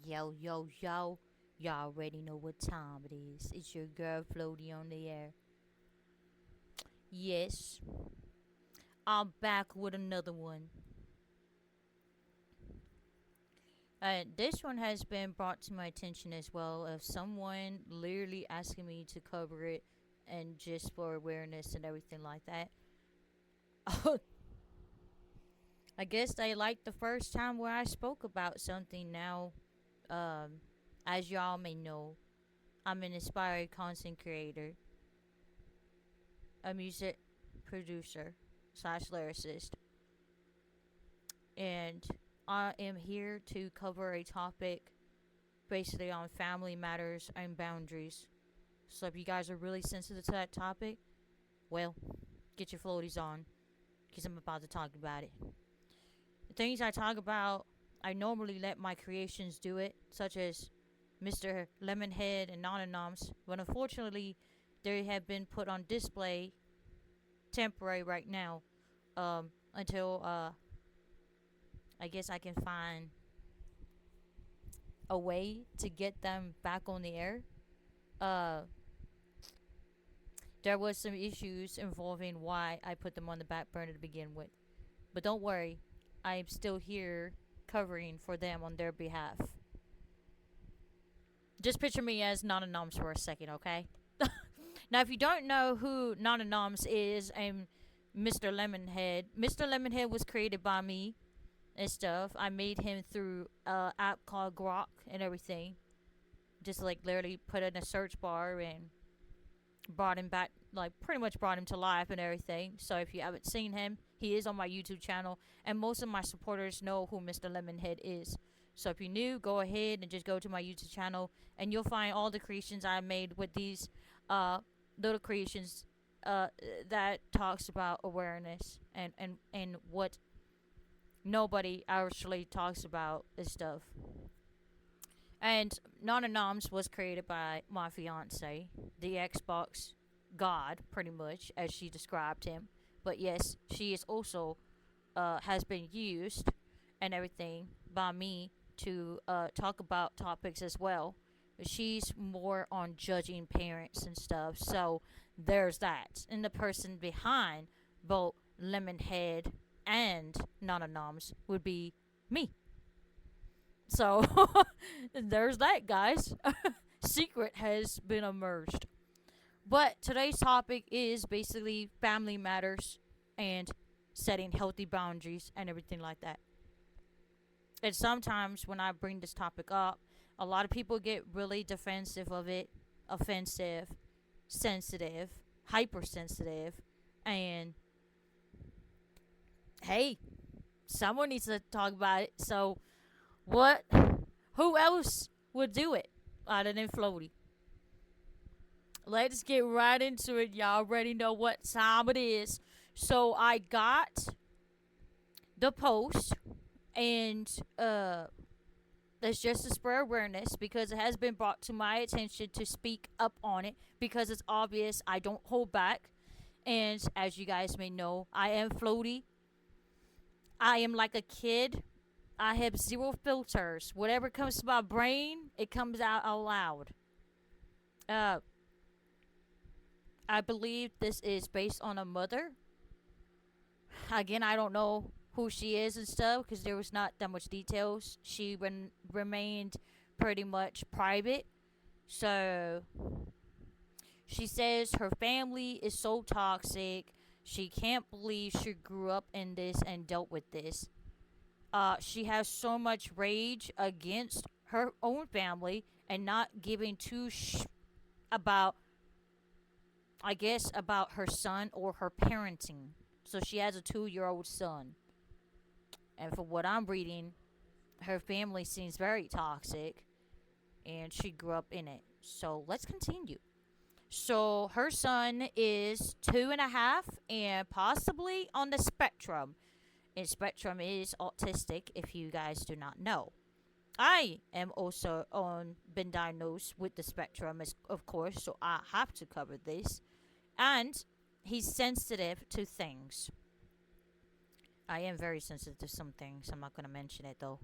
Yo, yo, yo. Y'all already know what time it is. It's your girl Floaty on the air. Yes, I'm back with another one. This one has been brought to my attention as well of someone literally asking me to cover it and just for awareness and everything like that. I guess they liked the first time where I spoke about something. Now, um, as y'all may know, I'm an inspired content creator, a music producer slash lyricist, and I am here to cover a topic basically on family matters and boundaries. So if you guys are really sensitive to that topic, well, get your floaties on because I'm about to talk about it. The things I talk about, I normally let my creations do it, such as Mr. Lemonhead and Anonyms, but unfortunately, they have been put on display temporary right now until I guess I can find a way to get them back on the air. Uh, there was some issues involving why I put them on the back burner to begin with. But don't worry, I'm still here covering for them on their behalf. Just picture me as Anonyms for a second, okay? Now, if you don't know who Anonyms is, I'm Mr. Lemonhead. Mr. Lemonhead was created by me and stuff. I made him through an app called Grok and everything. Just like literally put in a search bar and brought him back, like pretty much brought him to life and everything. So if you haven't seen him, he is on my YouTube channel, and most of my supporters know who Mr. Lemonhead is. So if you're new, go ahead and just go to my YouTube channel, and you'll find all the creations I made with these uh, little creations that talks about awareness and what nobody actually talks about is stuff. And Anonyms was created by my fiance, the Xbox God, pretty much, as she described him. But yes, she is also has been used and everything by me to talk about topics as well. She's more on judging parents and stuff. So there's that. And the person behind both Lemonhead and Anonyms would be me. So there's that, guys. Secret has been emerged. But today's topic is basically family matters and setting healthy boundaries and everything like that. And sometimes when I bring this topic up, a lot of people get really defensive of it, offensive, sensitive, hypersensitive, and hey, someone needs to talk about it. So what? Who else would do it other than Floaty? Let's get right into it. Y'all already know what time it is. So I got the post, and it's just to spur awareness because it has been brought to my attention to speak up on it because it's obvious I don't hold back. And as you guys may know, I am Floaty. I am like a kid. I have zero filters. Whatever comes to my brain, it comes out loud. Uh, I believe this is based on a mother. Again, I don't know who she is and stuff because there was not that much details. She remained pretty much private. So she says her family is so toxic. She can't believe she grew up in this and dealt with this. She has so much rage against her own family and not giving about, I guess, about her son or her parenting. So she has a 2-year-old son. And from what I'm reading, her family seems very toxic and she grew up in it. So let's continue. So her son is 2.5 and possibly on the spectrum. And spectrum is autistic if you guys do not know. I am also on been diagnosed with the spectrum, as, of course, so I have to cover this. And he's sensitive to things. I am very sensitive to some things. I'm not gonna mention it though.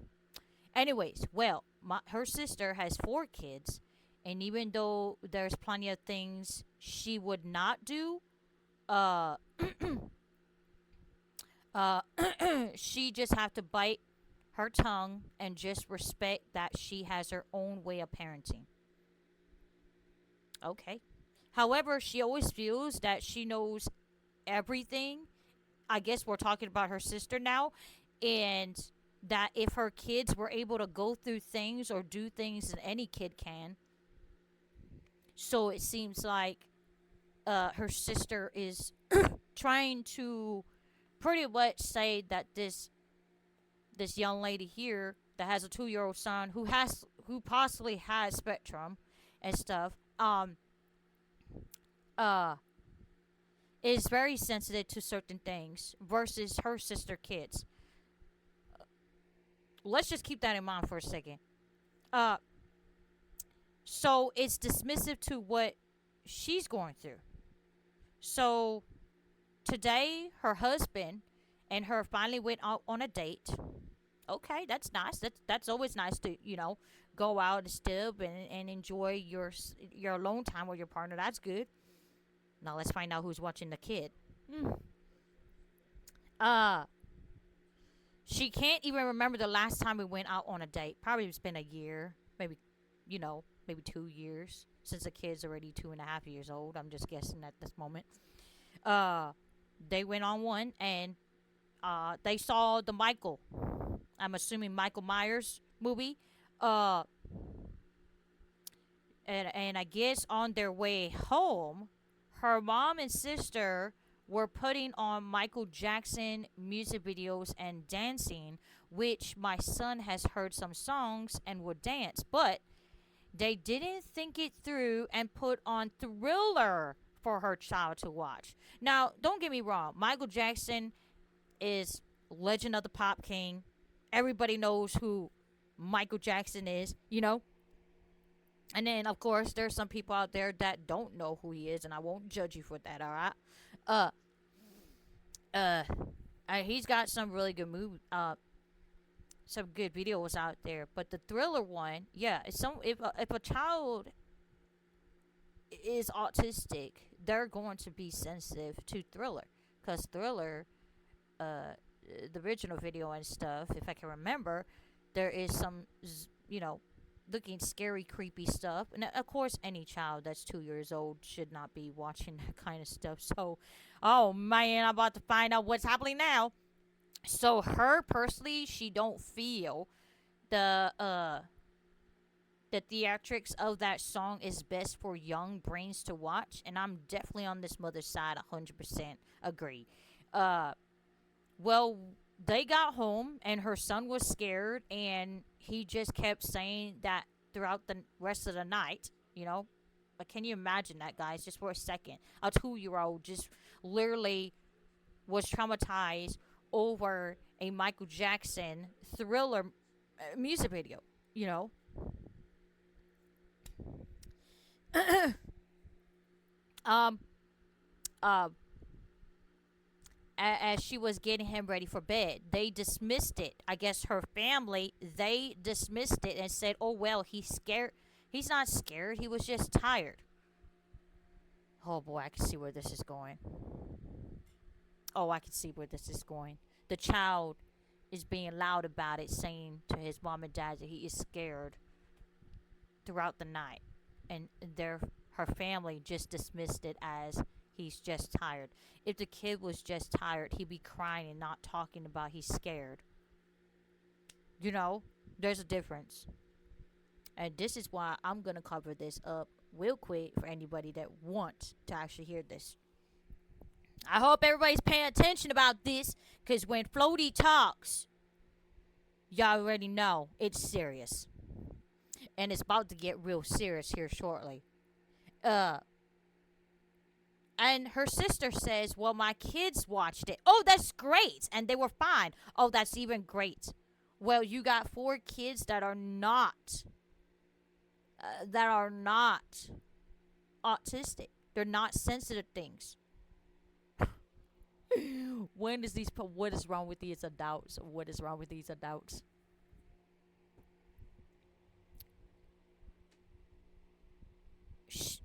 Anyways, well, her sister has 4 kids, and even though there's plenty of things she would not do, uh, uh, she just have to bite her tongue and just respect that she has her own way of parenting. Okay. However, she always feels that she knows everything. I guess we're talking about her sister now, and that if her kids were able to go through things or do things that any kid can, so it seems like her sister is trying to pretty much say that this young lady here that has a 2-year old son who possibly has spectrum and stuff, uh is very sensitive to certain things versus her sister kids. Let's just keep that in mind for a second. Uh so it's dismissive to what she's going through. So today her husband and her finally went out on a date. Okay, that's nice. That's always nice to, go out and still and enjoy your alone time with your partner. That's good. Now let's find out who's watching the kid. Hmm. Uh she can't even remember the last time we went out on a date. Probably it's been a year, maybe 2 years since the kid's already 2.5 years old. I'm just guessing at this moment. Uh, they went on one and they saw the Michael. I'm assuming Michael Myers movie. Uh, and I guess on their way home, her mom and sister were putting on Michael Jackson music videos and dancing, which my son has heard some songs and would dance, but they didn't think it through and put on Thriller for her child to watch. Now, don't get me wrong, Michael Jackson is legend of the pop king. Everybody knows who Michael Jackson is. And then, of course, there's some people out there that don't know who he is, and I won't judge you for that. All right. Uh, uh, he's got some really good some good videos out there. But the Thriller one, yeah, if a child is autistic, they're going to be sensitive to Thriller, because Thriller, uh, the original video and stuff, if I can remember, there is some, you know, looking scary, creepy stuff. And of course, any child that's 2 years old should not be watching that kind of stuff. So, oh man, I'm about to find out what's happening now. So, her personally, she don't feel the the theatrics of that song is best for young brains to watch, and I'm definitely on this mother's side. 100% agree. Uh, well, they got home and her son was scared, and he just kept saying that throughout the rest of the night. But can you imagine that, guys? Just for a second, a 2-year old just literally was traumatized over a Michael Jackson Thriller music video. You know, um, uh, as she was getting him ready for bed, they dismissed it. I guess her family, they dismissed it and said, "Oh well, he's scared. He's not scared. He was just tired." Oh boy, I can see where this is going. Oh, I can see where this is going. The child is being loud about it, saying to his mom and dad that he is scared throughout the night, and her family just dismissed it as he's just tired. If the kid was just tired, he'd be crying and not talking about he's scared. There's a difference. And this is why I'm going to cover this up real quick for anybody that wants to actually hear this. I hope everybody's paying attention about this, because when Floaty talks, y'all already know it's serious. And it's about to get real serious here shortly. And her sister says, well, my kids watched it. Oh, that's great. And they were fine. Oh, that's even great. Well, you got 4 kids that are not autistic. They're not sensitive things. When is these? What is wrong with these adults? What is wrong with these adults? Sh-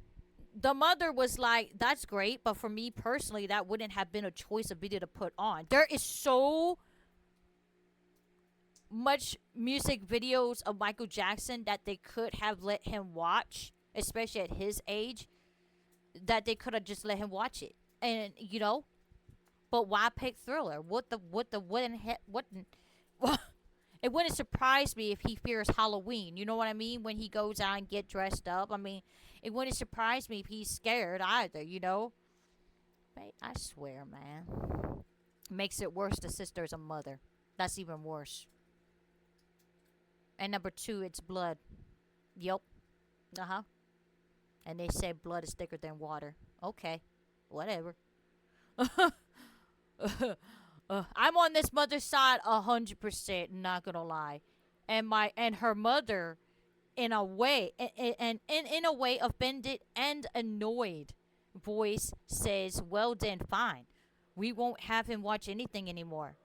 the mother was like, "That's great, but for me personally, that wouldn't have been a choice of video to put on." There is so much music videos of Michael Jackson that they could have let him watch, especially at his age, that they could have just let him watch it. And but why pick Thriller? What the what it wouldn't surprise me if he fears Halloween. You know what I mean? When he goes out and get dressed up. I mean, it wouldn't surprise me if he's scared either. But I swear, man. Makes it worse the sister's a mother. That's even worse. And number two, it's blood. Yep. Uh-huh. And they say blood is thicker than water. Okay. Whatever. I'm on this mother's side 100%, not gonna lie. And her mother, in a way, and in a way offended and annoyed voice says, "Well then, fine. We won't have him watch anything anymore."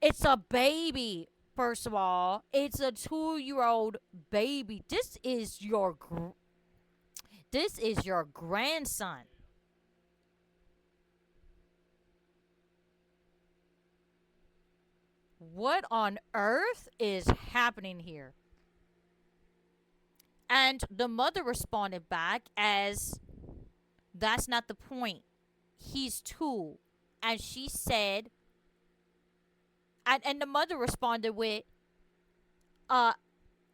It's a baby. First of all, it's a 2-year-old baby. This is your grandson. What on earth is happening here? And the mother responded back as, "That's not the point. He's two." And she said, and the mother responded with, uh,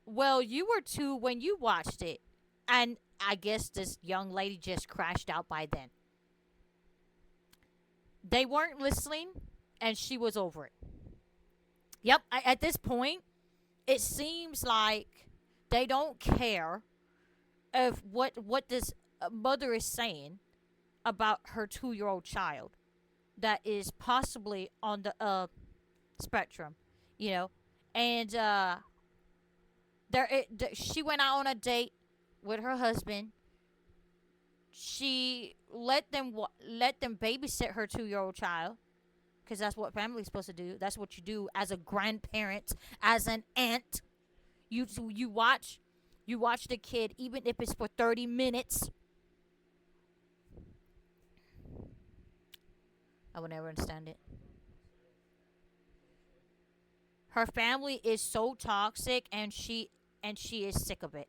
"Well, you were two when you watched it." And I guess this young lady just crashed out by then. They weren't listening, and she was over it. Yep, at this point, it seems like they don't care of what this mother is saying about her 2-year-old child that is possibly on the spectrum, you know, and she went out on a date with her husband. She let them babysit her 2-year-old child because that's what family's supposed to do. That's what you do as a grandparent, as an aunt. You watch the kid even if it's for 30 minutes. I would never understand it. Her family is so toxic, and she is sick of it.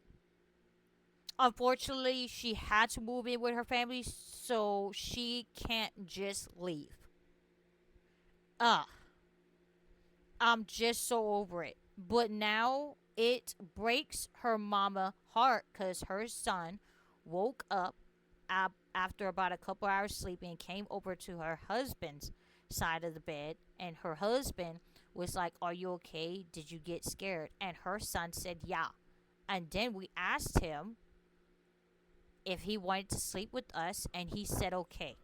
Unfortunately, she had to move in with her family, so she can't just leave. Ugh, I'm just so over it. But now it breaks her mama heart because her son woke up after about a couple hours sleeping and came over to her husband's side of the bed, and her husband was like, "Are you okay? Did you get scared?" And her son said, "Yeah." And then we asked him if he wanted to sleep with us, and he said, "Okay."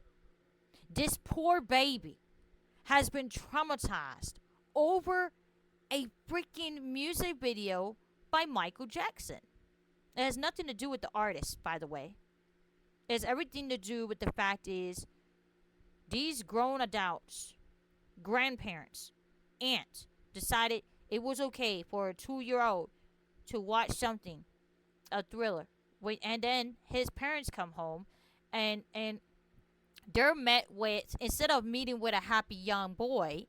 This poor baby has been traumatized over a freaking music video by Michael Jackson. It has nothing to do with the artist, by the way. It has everything to do with the fact is these grown adults, grandparents, aunts, decided it was okay for a 2-year-old to watch something, a thriller. And then his parents come home, and they're met with, instead of meeting with a happy young boy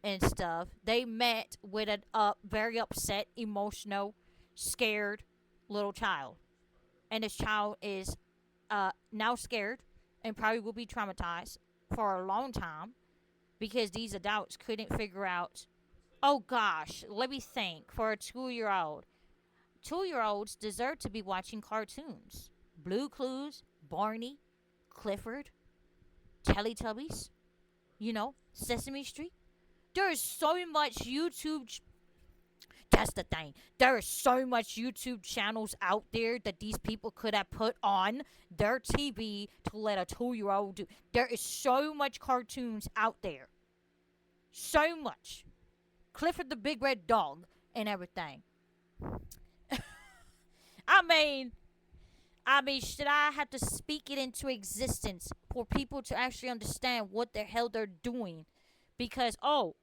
and stuff, they met with a very upset, emotional, scared little child. And this child is now scared and probably will be traumatized for a long time because these adults couldn't figure out. Oh gosh, let me think. For a 2-year-old, 2-year-olds deserve to be watching cartoons. Blue Clues, Barney, Clifford, Teletubbies, Sesame Street. There is so much YouTube. That's the thing. There is so much YouTube channels out there that these people could have put on their TV to let a 2-year-old do. There is so much cartoons out there. So much. Clifford the Big Red Dog and everything. I mean, should I have to speak it into existence for people to actually understand what the hell they're doing. Because well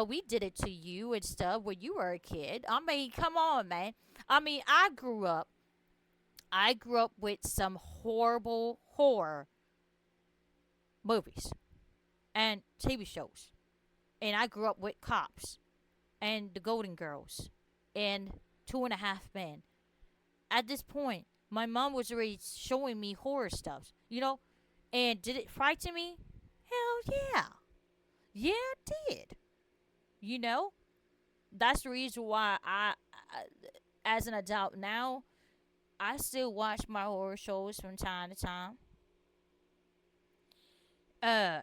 we did it to you and stuff when you were a kid. I mean, come on, man. I mean, I grew up with some horrible horror movies and TV shows. And I grew up with Cops and The Golden Girls and Two and a Half Men. At this point, my mom was already showing me horror stuff, And did it frighten me? Hell yeah. Yeah, it did. You know? That's the reason why as an adult now, I still watch my horror shows from time to time. Uh,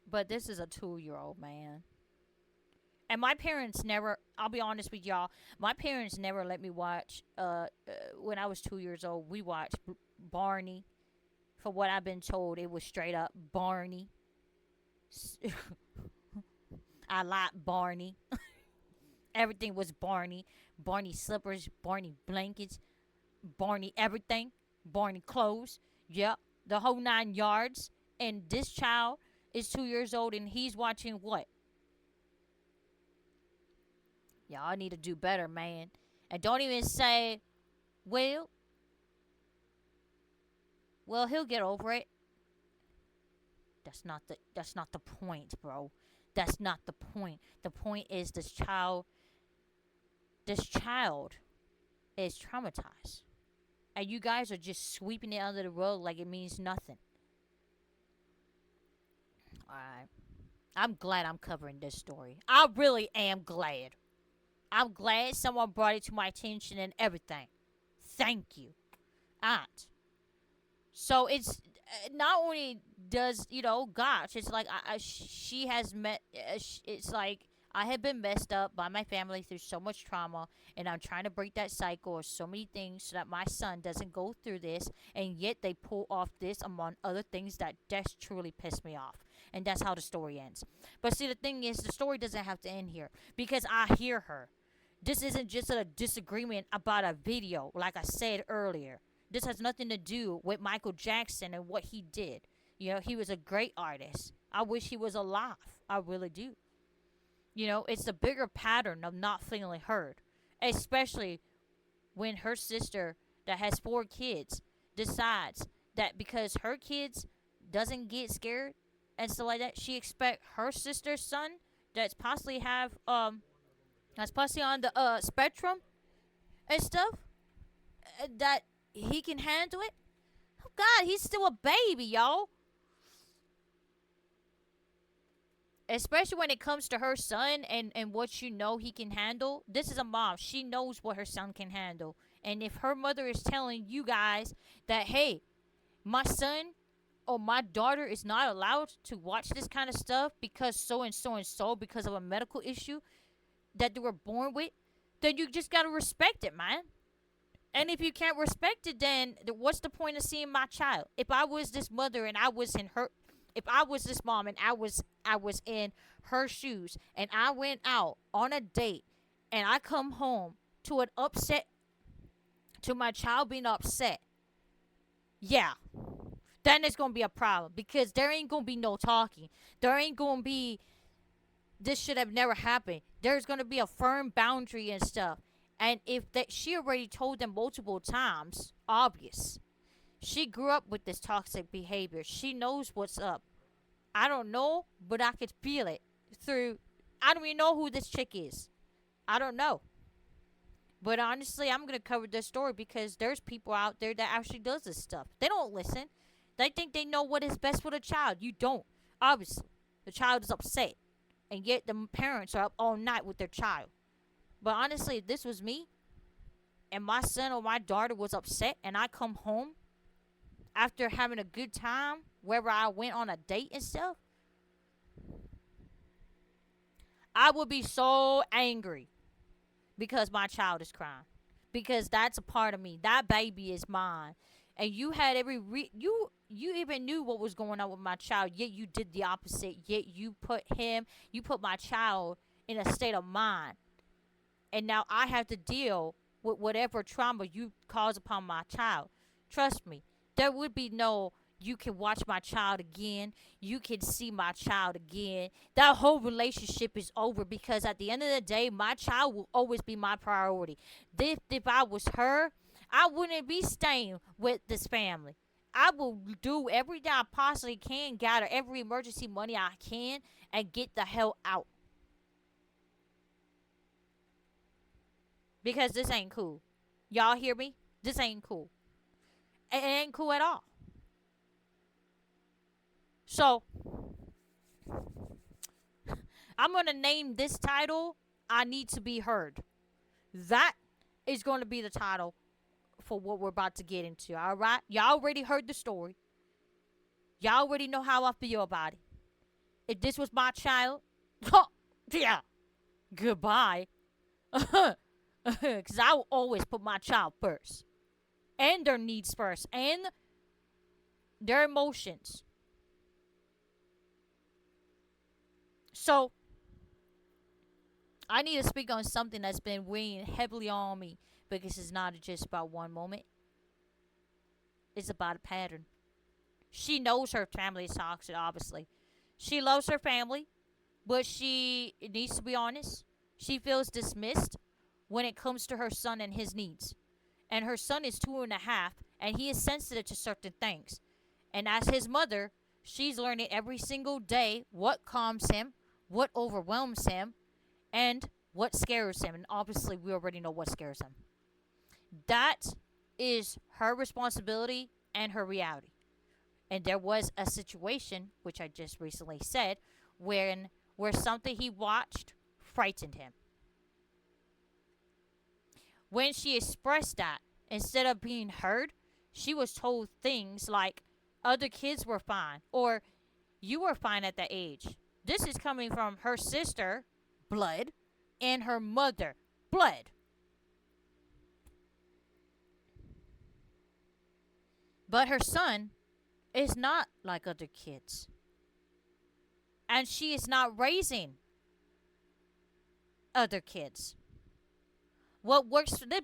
but this is a 2-year-old man. And my parents never, I'll be honest with y'all, my parents never let me watch, when I was 2 years old, we watched Barney. For what I've been told, it was straight up Barney. I like Barney. Everything was Barney. Barney slippers, Barney blankets, Barney everything, Barney clothes. Yep, the whole 9 yards. And this child is 2 years old and he's watching what? Y'all need to do better, man. And don't even say, well, he'll get over it. That's not the point, bro. That's not the point. The point is this child is traumatized. And you guys are just sweeping it under the rug like it means nothing. Alright. I'm glad I'm covering this story. I really am glad. I'm glad someone brought it to my attention and everything. Thank you, Aunt. So it's not only does gosh, it's like she has met. It's like I have been messed up by my family through so much trauma, and I'm trying to break that cycle of so many things so that my son doesn't go through this. And yet they pull off this among other things that just truly piss me off. And that's how the story ends. But see, the thing is, the story doesn't have to end here because I hear her. This isn't just a disagreement about a video, like I said earlier. This has nothing to do with Michael Jackson and what he did. He was a great artist. I wish he was alive. I really do. It's the bigger pattern of not feeling heard. Especially when her sister that has 4 kids decides that because her kids doesn't get scared and stuff like that, she expect her sister's son that's possibly on the spectrum and stuff, that he can handle it. Oh God, he's still a baby, y'all. Especially when it comes to her son and what he can handle. This is a mom. She knows what her son can handle. And if her mother is telling you guys that, hey, my son or my daughter is not allowed to watch this kind of stuff because so and so and so, because of a medical issue that they were born with, then you just gotta respect it, man. And if you can't respect it, then what's the point of seeing my child? If I was this mother and I was in her, if I was this mom and I was in her shoes and I went out on a date and I come home to my child being upset, yeah, then it's gonna be a problem because there ain't gonna be no talking. There ain't gonna be this should have never happened. There's gonna be a firm boundary and stuff. And if that she already told them multiple times, obvious. She grew up with this toxic behavior. She knows what's up. I don't know, but I could feel it through. I don't even know who this chick is. I don't know. But honestly, I'm gonna cover this story because there's people out there that actually does this stuff. They don't listen. They think they know what is best for the child. You don't. Obviously, the child is upset, and yet the parents are up all night with their child. But honestly, if this was me, and my son or my daughter was upset, and I come home after having a good time, wherever I went on a date and stuff, I would be so angry because my child is crying. Because that's a part of me. That baby is mine. And you had you even knew what was going on with my child, yet you did the opposite. Yet you put my child in a state of mind. And now I have to deal with whatever trauma you cause upon my child. Trust me, There would be no, you can watch my child again, you can see my child again. That whole relationship is over, because at the end of the day, my child will always be my priority. If I was her, I wouldn't be staying with this family. I will do everything I possibly can, gather every emergency money I can, and get the hell out. Because this ain't cool. Y'all hear me? This ain't cool. It ain't cool at all. So, I'm going to name this title, I Need to Be Heard. That is going to be the title for what we're about to get into. All right? Y'all already heard the story. Y'all already know how I feel about it. If this was my child, yeah, goodbye. Because I will always put my child first, and their needs first, and their emotions. So, I need to speak on something that's been weighing heavily on me, because it's not just about one moment, it's about a pattern. She knows her family is toxic, obviously. She loves her family, but she needs to be honest. She feels dismissed when it comes to her son and his needs. And her son is 2.5, and he is sensitive to certain things. And as his mother, she's learning every single day what calms him, what overwhelms him, and what scares him. And obviously, we already know what scares him. That is her responsibility and her reality. And there was a situation, which I just recently said, where something he watched frightened him. When she expressed that, instead of being heard, she was told things like, other kids were fine, or you were fine at that age. This is coming from her sister, blood, and her mother, blood. But her son is not like other kids. And she is not raising other kids. What works for them,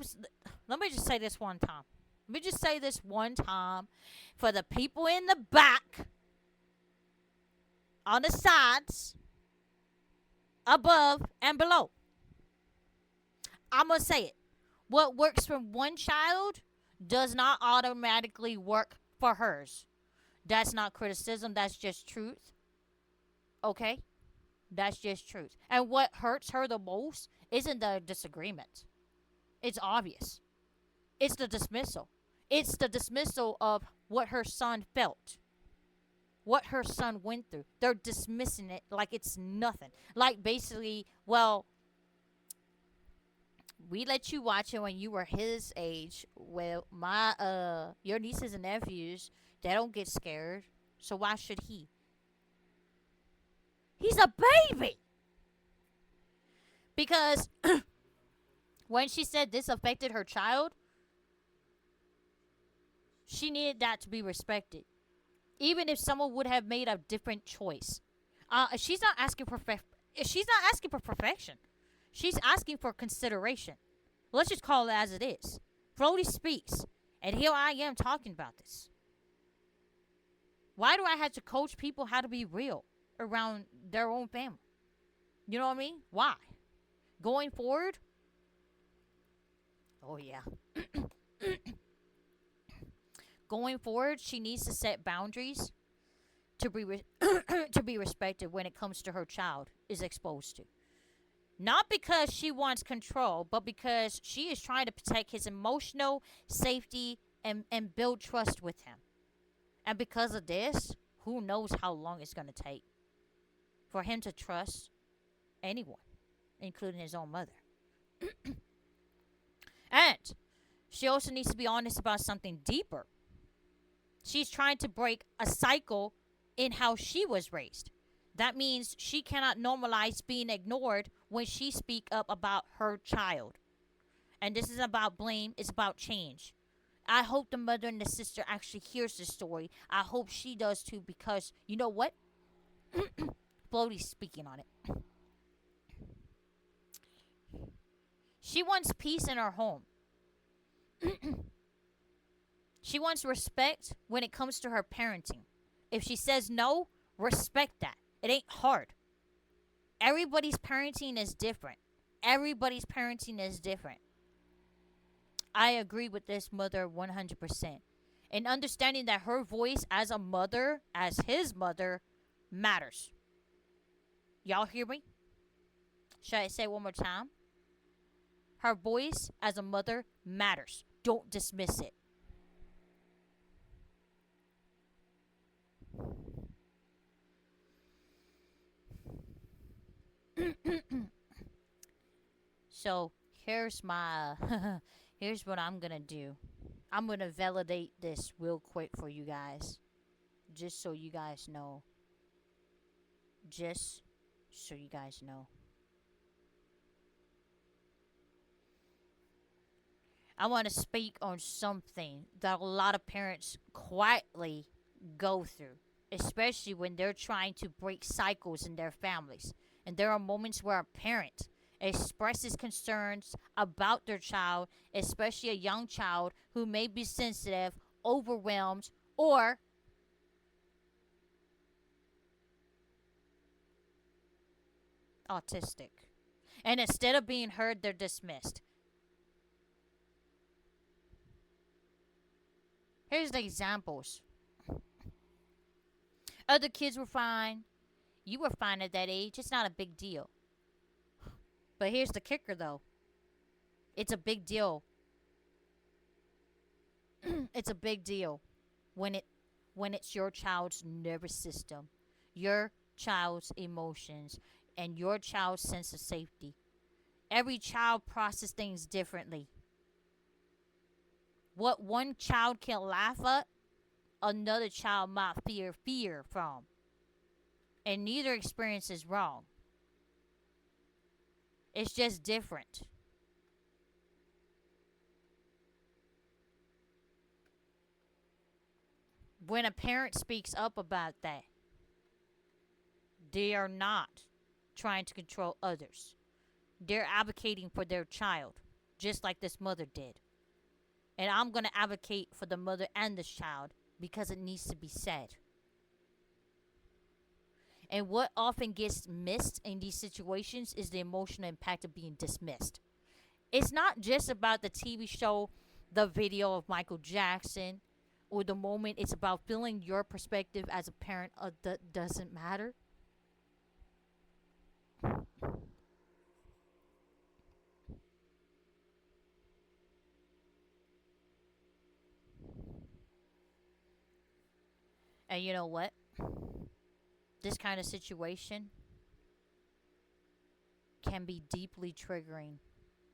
let me just say this one time. Let me just say this one time for the people in the back, on the sides, above, and below. I'm going to say it. What works for one child does not automatically work for hers. That's not criticism. That's just truth. Okay? That's just truth. And what hurts her the most isn't the disagreement. It's obvious. It's the dismissal. It's the dismissal of what her son felt, what her son went through. They're dismissing it like it's nothing. Like basically, well, we let you watch it when you were his age. Well, your nieces and nephews, they don't get scared. So why should he? He's a baby. Because when she said this affected her child, she needed that to be respected. Even if someone would have made a different choice. She's not asking for perfection. She's asking for consideration. Let's just call it as it is. Brody speaks. And here I am talking about this. Why do I have to coach people how to be real around their own family? You know what I mean? Why? Going forward? Oh, yeah. Going forward, she needs to set boundaries to be to be respected when it comes to her child is exposed to. Not because she wants control, but because she is trying to protect his emotional safety and build trust with him. And because of this, who knows how long it's going to take for him to trust anyone, including his own mother. And she also needs to be honest about something deeper. She's trying to break a cycle in how she was raised. That means she cannot normalize being ignored when she speak up about her child. And this isn't about blame, it's about change. I hope the mother and the sister actually hears this story. I hope she does too, because you know what? Floaty's speaking on it. She wants peace in her home. She wants respect when it comes to her parenting. If she says no, respect that. It ain't hard. Everybody's parenting is different. Everybody's parenting is different. I agree with this mother 100%. And understanding that her voice as a mother, as his mother, matters. Y'all hear me? Should I say it one more time? Her voice as a mother matters. Don't dismiss it. So here's my here's what I'm gonna do. I'm gonna validate this real quick for you guys. Just so you guys know. Just so you guys know. I want to speak on something that a lot of parents quietly go through, especially when they're trying to break cycles in their families. And there are moments where a parent expresses concerns about their child, especially a young child who may be sensitive, overwhelmed, or autistic. And instead of being heard, they're dismissed. Here's the examples. Other kids were fine. You were fine at that age. It's not a big deal. But here's the kicker, though. It's a big deal. It's a big deal when it's your child's nervous system, your child's emotions, and your child's sense of safety. Every child processes things differently. What one child can laugh at, another child might fear from. And neither experience is wrong. It's just different. When a parent speaks up about that, they are not trying to control others. They're advocating for their child, just like this mother did. And I'm going to advocate for the mother and this child because it needs to be said. And what often gets missed in these situations is the emotional impact of being dismissed. It's not just about the TV show, the video of Michael Jackson, or the moment. It's about feeling your perspective as a parent that doesn't matter. And you know what? This kind of situation can be deeply triggering,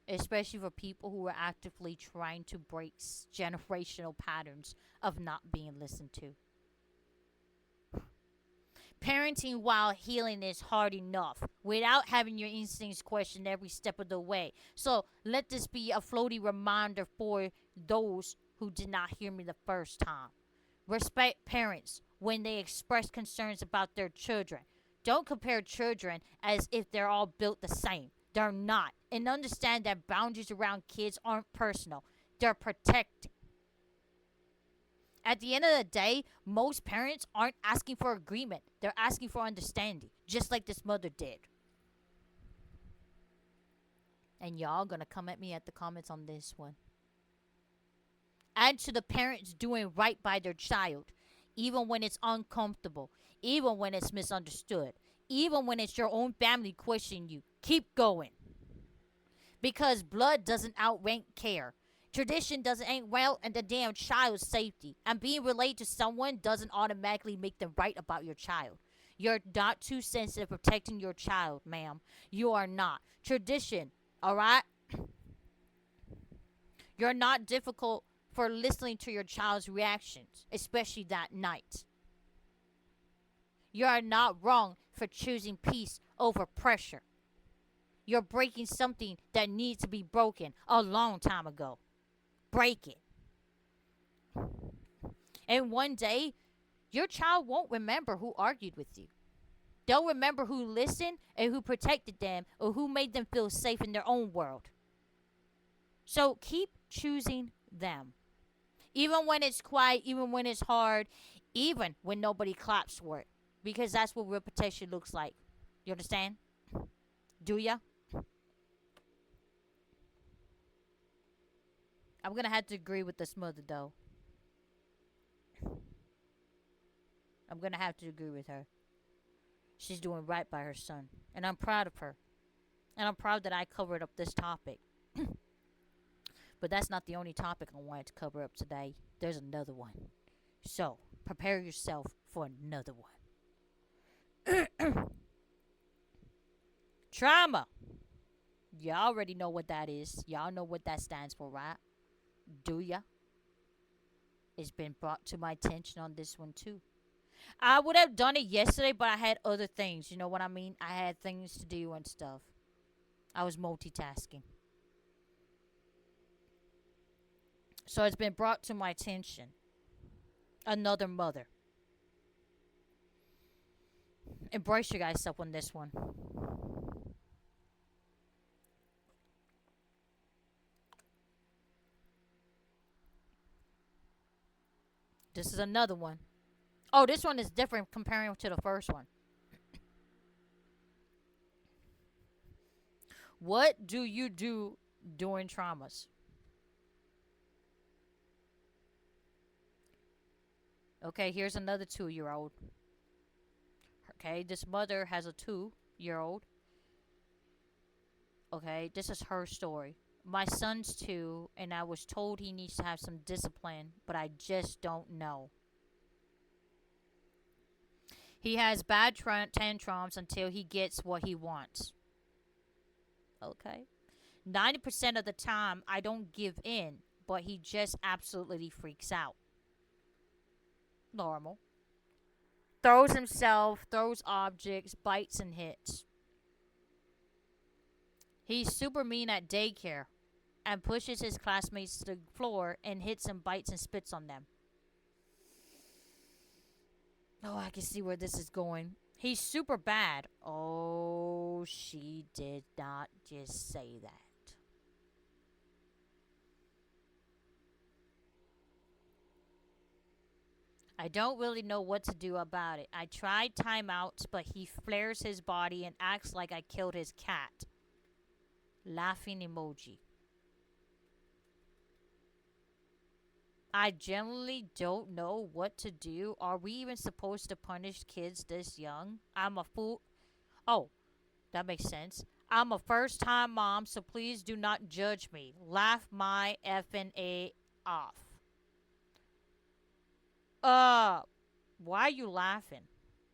especially for people who are actively trying to break generational patterns of not being listened to. Parenting while healing is hard enough without having your instincts questioned every step of the way. So let this be a floaty reminder for those who did not hear me the first time. Respect parents when they express concerns about their children. Don't compare children as if they're all built the same. They're not. And understand that boundaries around kids aren't personal, they're protected. At the end of the day, most parents aren't asking for agreement. They're asking for understanding, just like this mother did. And y'all gonna come at me at the comments on this one. Add to the parents doing right by their child, even when it's uncomfortable, even when it's misunderstood, even when it's your own family questioning you. Keep going. Because blood doesn't outrank care. Tradition doesn't ain't well and the damn child's safety. And being related to someone doesn't automatically make them right about your child. You're not too sensitive protecting your child, ma'am. You are not. Tradition, alright? You're not difficult for listening to your child's reactions, especially that night. You are not wrong for choosing peace over pressure. You're breaking something that needs to be broken a long time ago. Break it. And one day, your child won't remember who argued with you. They'll remember who listened and who protected them or who made them feel safe in their own world. So keep choosing them. Even when it's quiet, even when it's hard, even when nobody claps for it. Because that's what repetition looks like. You understand? Do ya? I'm gonna have to agree with this mother though. I'm gonna have to agree with her. She's doing right by her son. And I'm proud of her. And I'm proud that I covered up this topic. But that's not the only topic I wanted to cover up today. There's another one. So, prepare yourself for another one. Trauma. Y'all already know what that is. Y'all know what that stands for, right? Do ya? It's been brought to my attention on this one too. I would have done it yesterday, but I had other things. You know what I mean? I had things to do and stuff. I was multitasking. So it's been brought to my attention. Another mother. Embrace your guys up on this one. This is another one. Oh, this one is different comparing to the first one. What do you do during traumas? Okay, here's another 2-year old. Okay, this mother has a 2-year old. Okay, this is her story. My son's 2, and I was told he needs to have some discipline, but I just don't know. He has bad tantrums until he gets what he wants. Okay. 90% of the time, I don't give in, but he just absolutely freaks out. Normal. Throws himself, throws objects, bites and hits. He's super mean at daycare and pushes his classmates to the floor and hits and bites and spits on them. Oh, I can see where this is going. He's super bad. Oh, she did not just say that. I don't really know what to do about it. I tried timeouts, but he flares his body and acts like I killed his cat. Laughing emoji. I generally don't know what to do. Are we even supposed to punish kids this young? I'm a fool. Oh, that makes sense. I'm a first time mom, so please do not judge me. Laugh my effing A off. Uh, why are you laughing?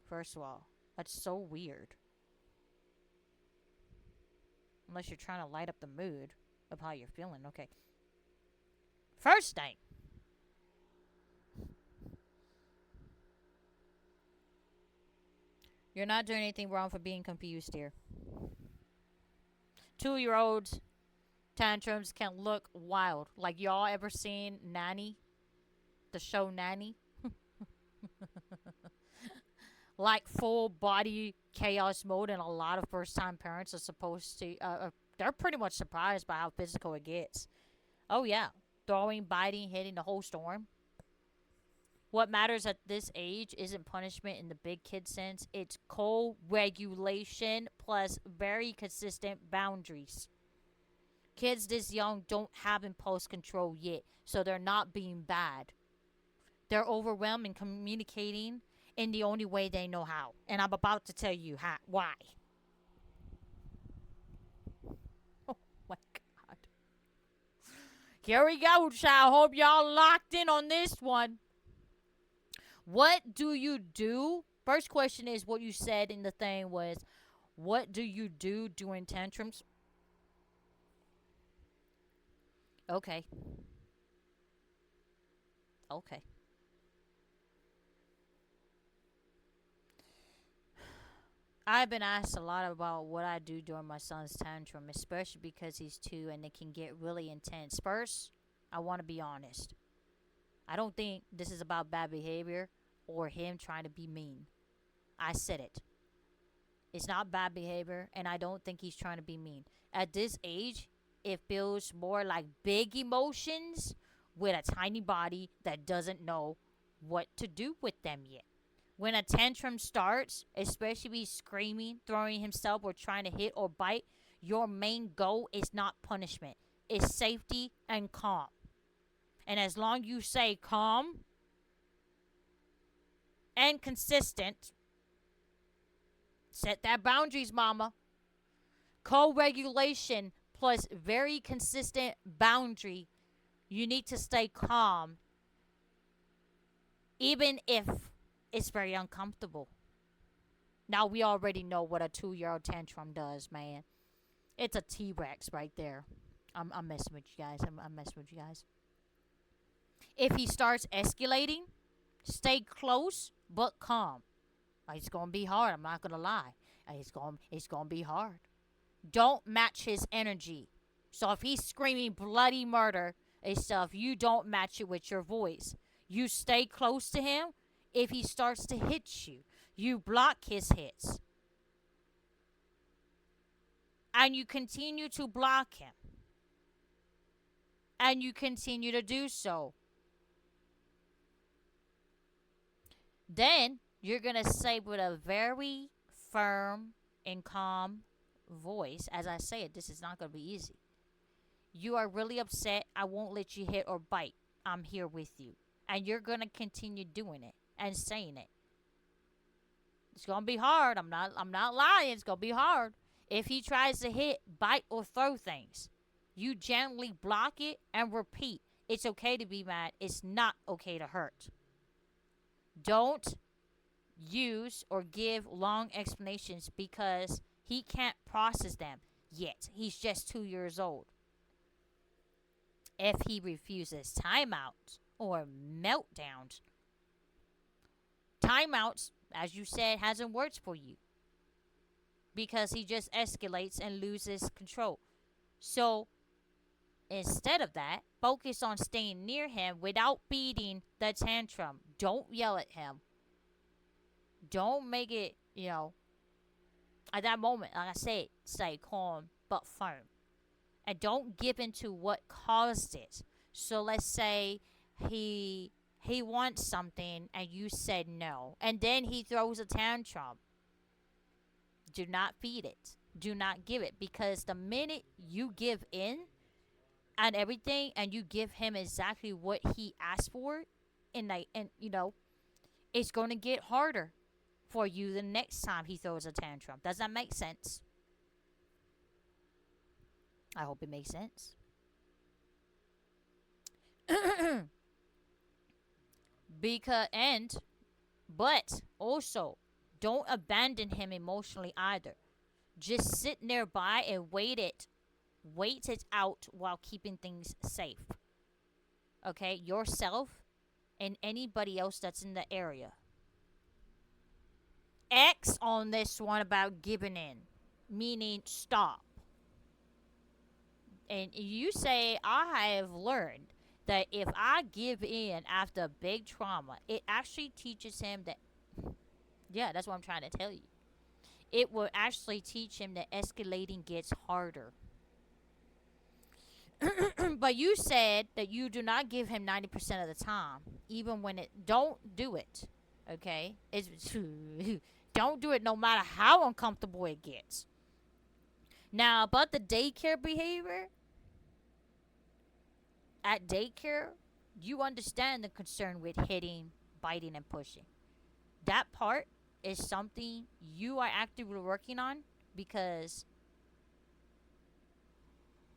First of all, that's so weird. Unless you're trying to light up the mood of how you're feeling. Okay. First thing. You're not doing anything wrong for being confused here. 2-year olds tantrums can look wild. Like y'all ever seen Nanny? The show Nanny? Like full body chaos mode, and a lot of first time parents are supposed to they're pretty much surprised by how physical it gets. Oh yeah, throwing, biting, hitting, the whole storm. What matters at this age isn't punishment in the big kid sense, it's co-regulation plus very consistent boundaries. Kids this young don't have impulse control yet, so they're not being bad. They're overwhelmed and communicating in the only way they know how. And I'm about to tell you why. Oh my god. Here we go, child. Hope y'all locked in on this one. What do you do? First question is what you said in the thing was, what do you do during tantrums? Okay. Okay. I've been asked a lot about what I do during my son's tantrum, especially because he's 2 and it can get really intense. First, I want to be honest. I don't think this is about bad behavior or him trying to be mean. I said it. It's not bad behavior, and I don't think he's trying to be mean. At this age, it feels more like big emotions with a tiny body that doesn't know what to do with them yet. When a tantrum starts, especially if he's screaming, throwing himself, or trying to hit or bite, your main goal is not punishment. It's safety and calm. And as long as you say calm and consistent, set that boundaries, mama. Co-regulation plus very consistent boundary. You need to stay calm even if it's very uncomfortable. Now we already know what a 2-year-old tantrum does, man. It's a T-Rex right there. I'm messing with you guys. I'm messing with you guys. If he starts escalating, stay close but calm. It's gonna be hard. I'm not gonna lie. It's gonna be hard. Don't match his energy. So if he's screaming bloody murder and stuff, you don't match it with your voice. You stay close to him. If he starts to hit you, you block his hits. And you continue to block him. And you continue to do so. Then you're going to say with a very firm and calm voice, as I say it, this is not going to be easy. You are really upset. I won't let you hit or bite. I'm here with you. And you're going to continue doing it and saying it. It's going to be hard. I'm not lying. It's going to be hard. If he tries to hit, bite, or throw things, you gently block it and repeat. It's okay to be mad. It's not okay to hurt. Don't use or give long explanations because he can't process them yet. He's just 2 years old. If he refuses timeouts or meltdowns, timeouts, as you said, hasn't worked for you because he just escalates and loses control. So instead of that, focus on staying near him without beating the tantrum. Don't yell at him. Don't make it, at that moment, like I said, stay calm but firm. And don't give in to what caused it. So let's say he wants something and you said no. And then he throws a tantrum. Do not feed it. Do not give it. Because the minute you give in and everything and you give him exactly what he asked for, it's going to get harder for you the next time he throws a tantrum. Does that make sense? I hope it makes sense. But also, don't abandon him emotionally either. Just sit nearby and wait it out while keeping things safe. Okay, yourself and anybody else that's in the area. X on this one about giving in, meaning stop. And you say, I have learned that if I give in after big trauma, it actually teaches him that, yeah, that's what I'm trying to tell you. It will actually teach him that escalating gets harder. But you said that you do not give him 90% of the time, even when don't do it. Okay? Don't do it no matter how uncomfortable it gets. Now, about the daycare behavior, at daycare, you understand the concern with hitting, biting, and pushing. That part is something you are actively working on because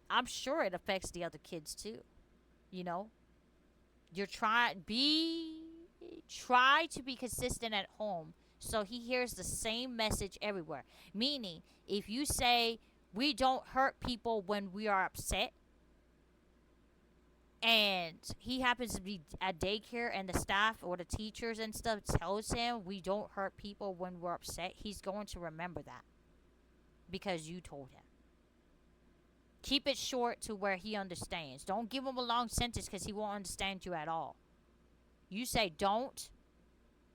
I'm sure it affects the other kids too. You're try to be consistent at home so he hears the same message everywhere. Meaning, if you say we don't hurt people when we are upset, and he happens to be at daycare and the staff or the teachers and stuff tells him we don't hurt people when we're upset, he's going to remember that because you told him. Keep it short to where he understands. Don't give him a long sentence because he won't understand you at all. You say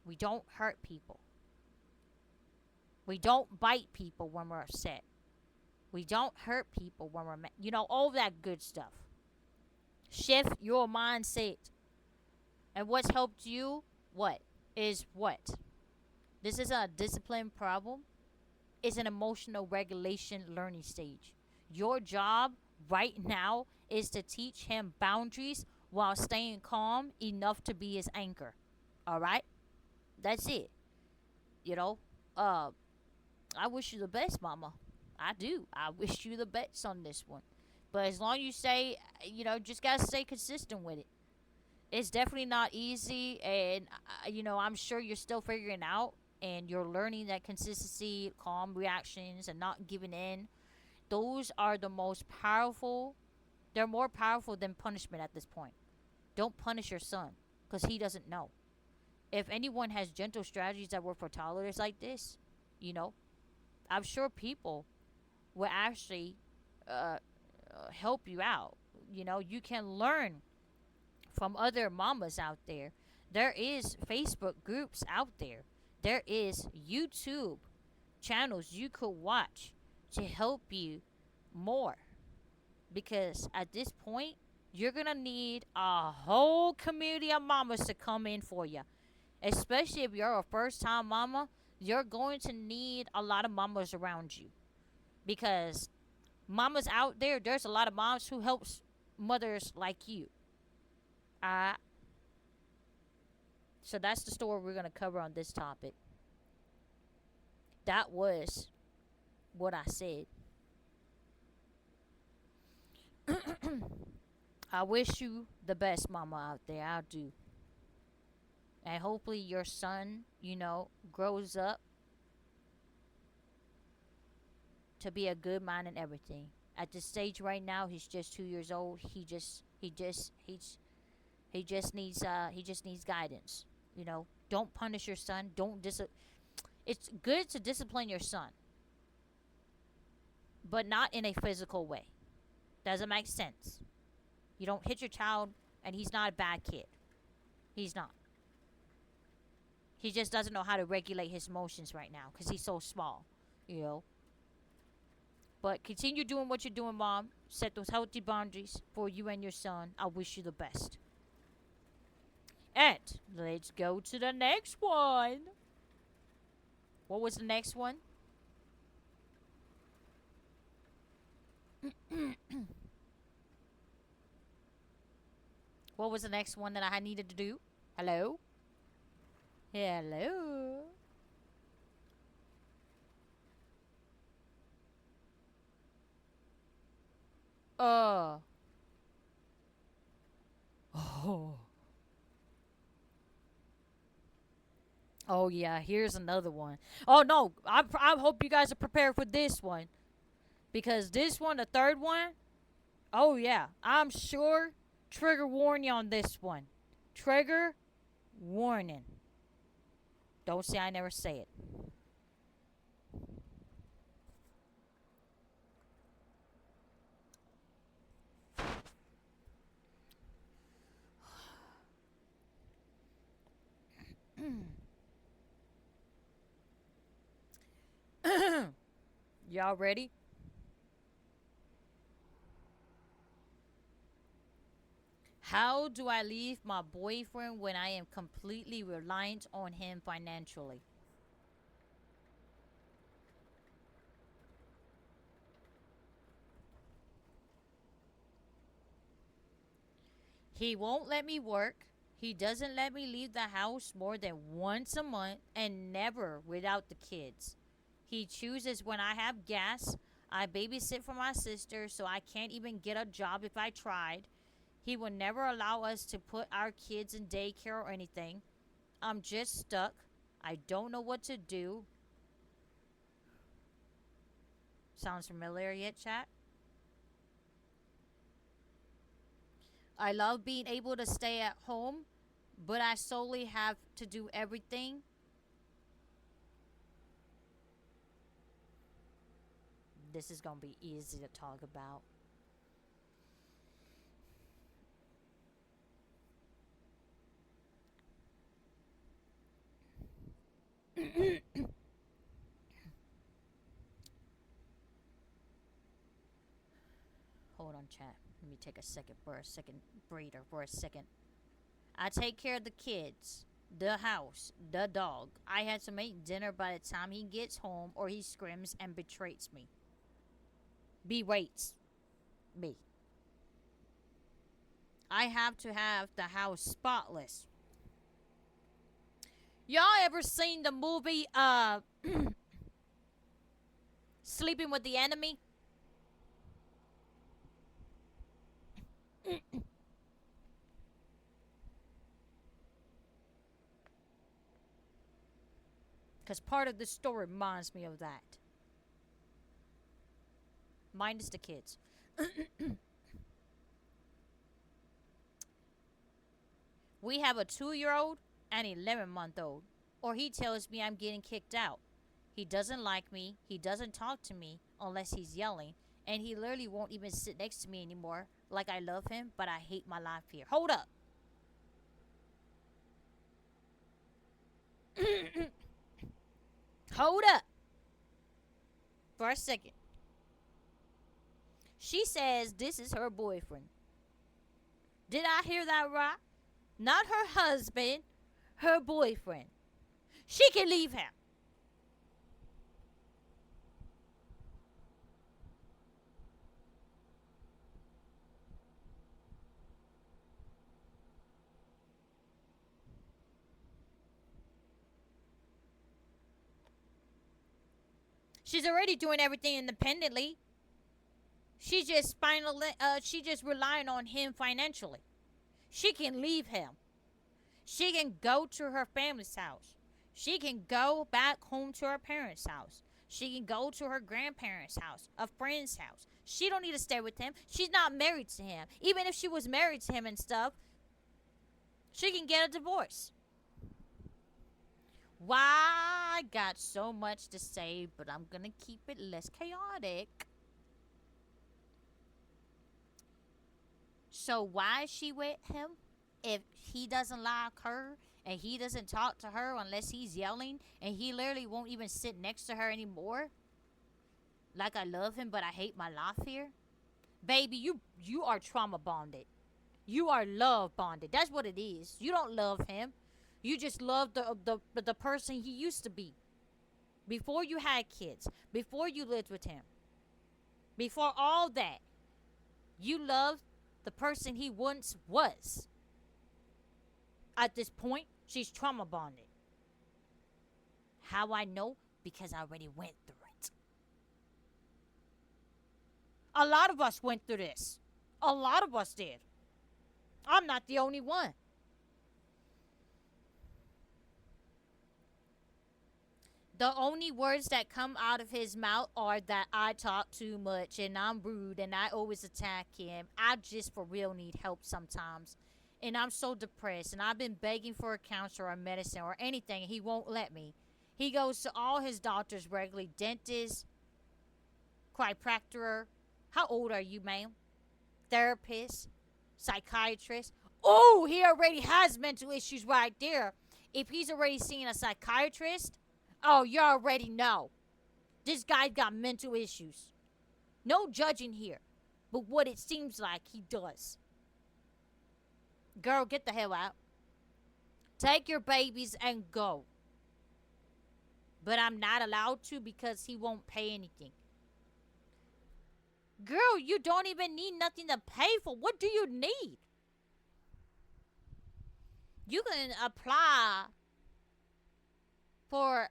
we don't hurt people. We don't bite people when we're upset. We don't hurt people when we're all that good stuff. Shift your mindset. And what's helped you? What? Is what? This is a discipline problem. It's an emotional regulation learning stage. Your job right now is to teach him boundaries while staying calm enough to be his anchor. All right? That's it. You know, uh, I wish you the best, mama. I do. I wish you the best on this one. But as long as you say, just gotta stay consistent with it. It's definitely not easy, and I'm sure you're still figuring out, and you're learning that consistency, calm reactions, and not giving in. Those are the most powerful. They're more powerful than punishment at this point. Don't punish your son, because he doesn't know. If anyone has gentle strategies that work for toddlers like this, you know, I'm sure people will actually uh, help you out. You can learn from other mamas out there. There is Facebook groups out there. There is YouTube channels you could watch to help you more. Because at this point, you're going to need a whole community of mamas to come in for you. Especially if you're a first time mama, you're going to need a lot of mamas around you. Because mamas out there, there's a lot of moms who helps mothers like you. Uh, so that's the story we're going to cover on this topic. That was what I said. I wish you the best, mama, out there. I do. And hopefully your son, grows up to be a good man and everything. At this stage right now, he's just 2 years old. He just needs guidance. Don't punish your son. It's good to discipline your son, but not in a physical way. Doesn't make sense. You don't hit your child, and he's not a bad kid. He's not. He just doesn't know how to regulate his emotions right now because he's so small, you know. But continue doing what you're doing, Mom. Set those healthy boundaries for you and your son. I wish you the best. And let's go to the next one. What was the next one? What was the next one that I needed to do? Hello? Hello? Uh. Oh. Oh, yeah. Here's another one. Oh, no. I hope you guys are prepared for this one. Because this one, the third one, oh, yeah. I'm sure. Trigger warning on this one. Trigger warning. Don't say I never say it. Y'all ready? How do I leave my boyfriend when I am completely reliant on him financially? He won't let me work. He doesn't let me leave the house more than once a month and never without the kids. He chooses when I have gas. I babysit for my sister, so I can't even get a job if I tried. He will never allow us to put our kids in daycare or anything. I'm just stuck. I don't know what to do. Sounds familiar yet, chat? I love being able to stay at home, but I solely have to do everything. This is going to be easy to talk about. Hold on, chat. Let me take a second for a second breather for a second. I take care of the kids, the house, the dog. I had to make dinner by the time he gets home or he screams and betrays me. Berates me. I have to have the house spotless. Y'all ever seen the movie Sleeping with the Enemy? Because part of the story reminds me of that. Minus the kids. We have a 2-year-old and 11-month-old. Or he tells me I'm getting kicked out. He doesn't like me. He doesn't talk to me unless he's yelling. And he literally won't even sit next to me anymore. Like I love him, but I hate my life here. Hold up. Hold up. For a second. She says this is her boyfriend. Did I hear that right? Not her husband, her boyfriend. She can leave him. She's already doing everything independently. She's just relying on him financially. She can leave him. She can go to her family's house. She can go back home to her parents' house. She can go to her grandparents' house, a friend's house. She don't need to stay with him. She's not married to him. Even if she was married to him and stuff, she can get a divorce. Why? I got so much to say, but I'm gonna keep it less chaotic. So why is she with him if he doesn't like her and he doesn't talk to her unless he's yelling and he literally won't even sit next to her anymore? Like I love him, but I hate my life here. Baby, you are trauma bonded. You are love bonded. That's what it is. You don't love him. You just love the person he used to be. Before you had kids. Before you lived with him. Before all that. You loved the person he once was. At this point, she's trauma bonded. How I know? Because I already went through it. A lot of us went through this. A lot of us did. I'm not the only one. The only words that come out of his mouth are that I talk too much and I'm rude and I always attack him. I just for real need help sometimes. And I'm so depressed and I've been begging for a counselor or medicine or anything and he won't let me. He goes to all his doctors regularly. Dentist, chiropractor. How old are you, ma'am? Therapist, psychiatrist. Oh, he already has mental issues right there. If he's already seeing a psychiatrist, oh, you already know. This guy's got mental issues. No judging here. But what it seems like he does. Girl, get the hell out. Take your babies and go. But I'm not allowed to because he won't pay anything. Girl, you don't even need nothing to pay for. What do you need? You can apply for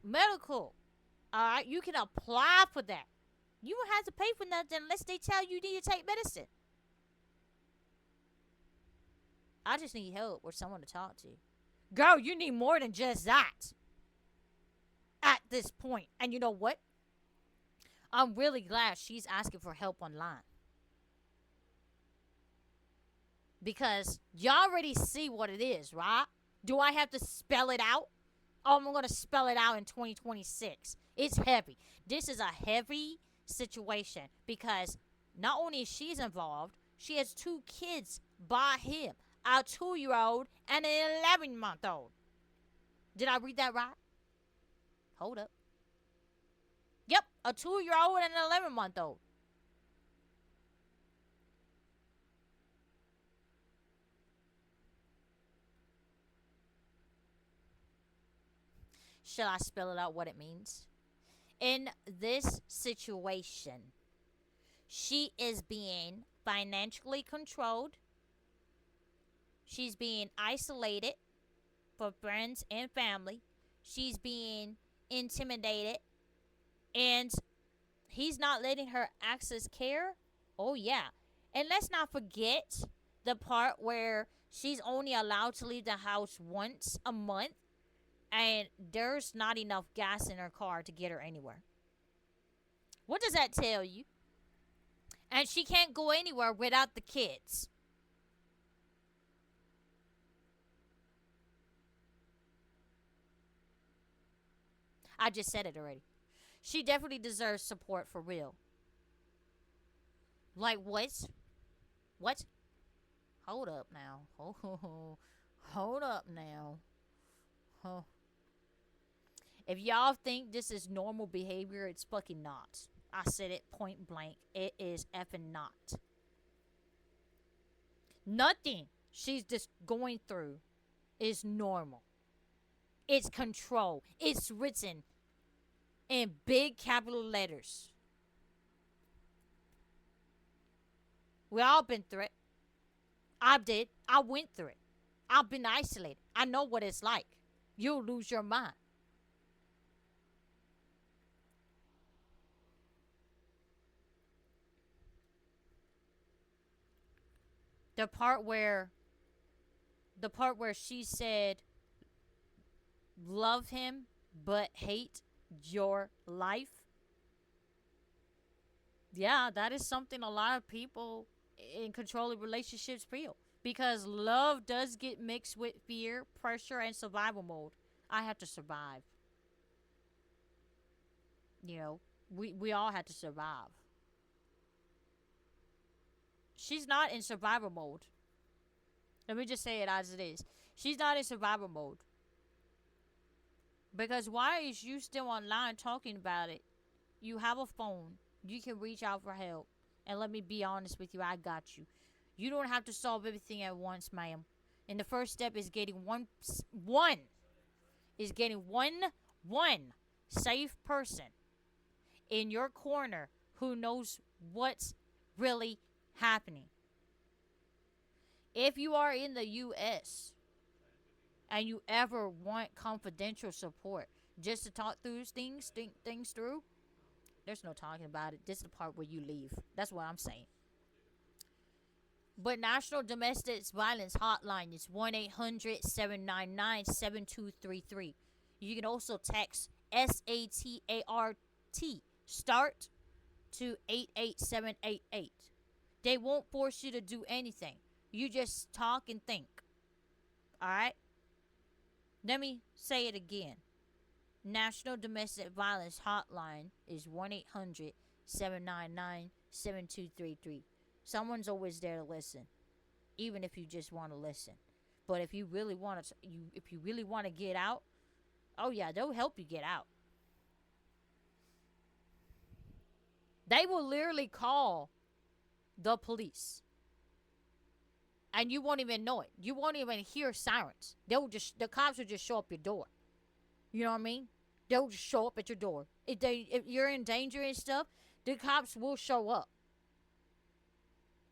medical. Alright, you can apply for that. You don't have to pay for nothing unless they tell you need to take medicine. I just need help or someone to talk to. Girl, you need more than just that. At this point. And you know what? I'm really glad she's asking for help online. Because y'all already see what it is, right? Do I have to spell it out? Oh, I'm going to spell it out in 2026. It's heavy. This is a heavy situation because not only is she involved, she has 2 kids by him. A 2-year-old and an 11-month-old. Did I read that right? Hold up. Yep, a 2-year-old and an 11-month-old. Shall I spell it out what it means? In this situation, she is being financially controlled. She's being isolated for friends and family. She's being intimidated. And he's not letting her access care. Oh, yeah. And let's not forget the part where she's only allowed to leave the house once a month and there's not enough gas in her car to get her anywhere. What does that tell you? And she can't go anywhere without the kids. I just said it already. She definitely deserves support for real. Like what? What? Hold up now. Hold up now. Huh. If y'all think this is normal behavior, it's fucking not. I said it point blank. It is effing not. Nothing she's just going through is normal. It's control. It's written in big capital letters. We all been through it. I did. I went through it. I've been isolated. I know what it's like. You'll lose your mind. The part where she said love him but hate your life. Yeah, that is something a lot of people in controlling relationships feel. Because love does get mixed with fear, pressure, and survival mode. I have to survive. You know, we all have to survive. She's not in survival mode. Let me just say it as it is. She's not in survival mode. Because why is you still online talking about it? You have a phone. You can reach out for help. And let me be honest with you, I got you. You don't have to solve everything at once, ma'am. And the first step is getting one is getting one safe person in your corner who knows what's really happening. If you are in the US and you ever want confidential support just to talk through things, think things through, there's no talking about it. This is the part where you leave. That's what I'm saying. But National Domestic Violence Hotline is 1-800-799-7233. You can also text SATART start to 88788. They won't force you to do anything. You just talk and think. All right? Let me say it again. National Domestic Violence Hotline is 1-800-799-7233. Someone's always there to listen, even if you just want to listen. But if you really want to, if you really want to get out, oh yeah, they'll help you get out. They will literally call the police, and you won't even know it. You won't even hear sirens. The cops will just show up your door. You know what I mean? They'll just show up at your door. If you're in danger and stuff, the cops will show up.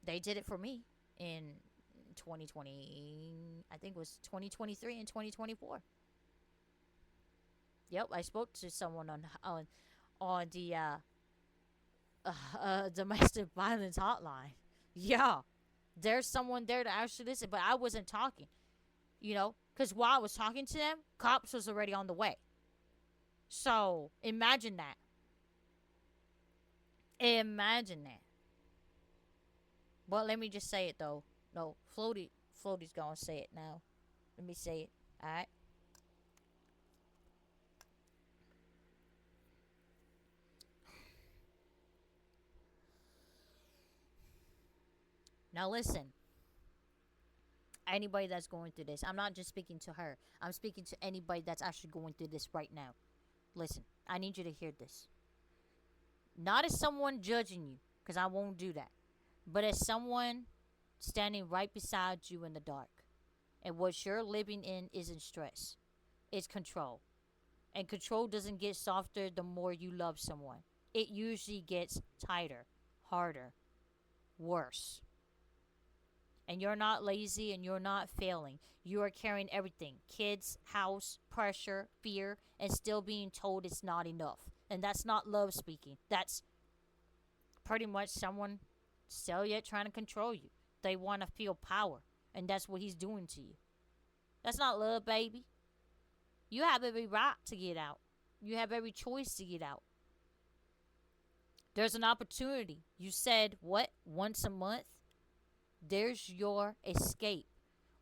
They did it for me in 2020. I think it was 2023 and 2024. Yep, I spoke to someone on the domestic violence hotline. Yeah, there's someone there to actually listen, but I wasn't talking. You know, because while I was talking to them, cops was already on the way. So imagine that. Imagine that. But let me just say it though. No, Floaty's gonna say it now. Let me say it. Alright? Now listen. Anybody that's going through this. I'm not just speaking to her. I'm speaking to anybody that's actually going through this right now. Listen, I need you to hear this. Not as someone judging you, because I won't do that. But as someone standing right beside you in the dark. And what you're living in isn't stress. It's control. And control doesn't get softer the more you love someone. It usually gets tighter, harder, worse. And you're not lazy and you're not failing. You are carrying everything: kids, house, pressure, fear, and still being told it's not enough. And that's not love speaking. That's pretty much someone still yet trying to control you. They want to feel power. And that's what he's doing to you. That's not love, baby. You have every right to get out. You have every choice to get out. There's an opportunity. You said, what? Once a month? There's your escape.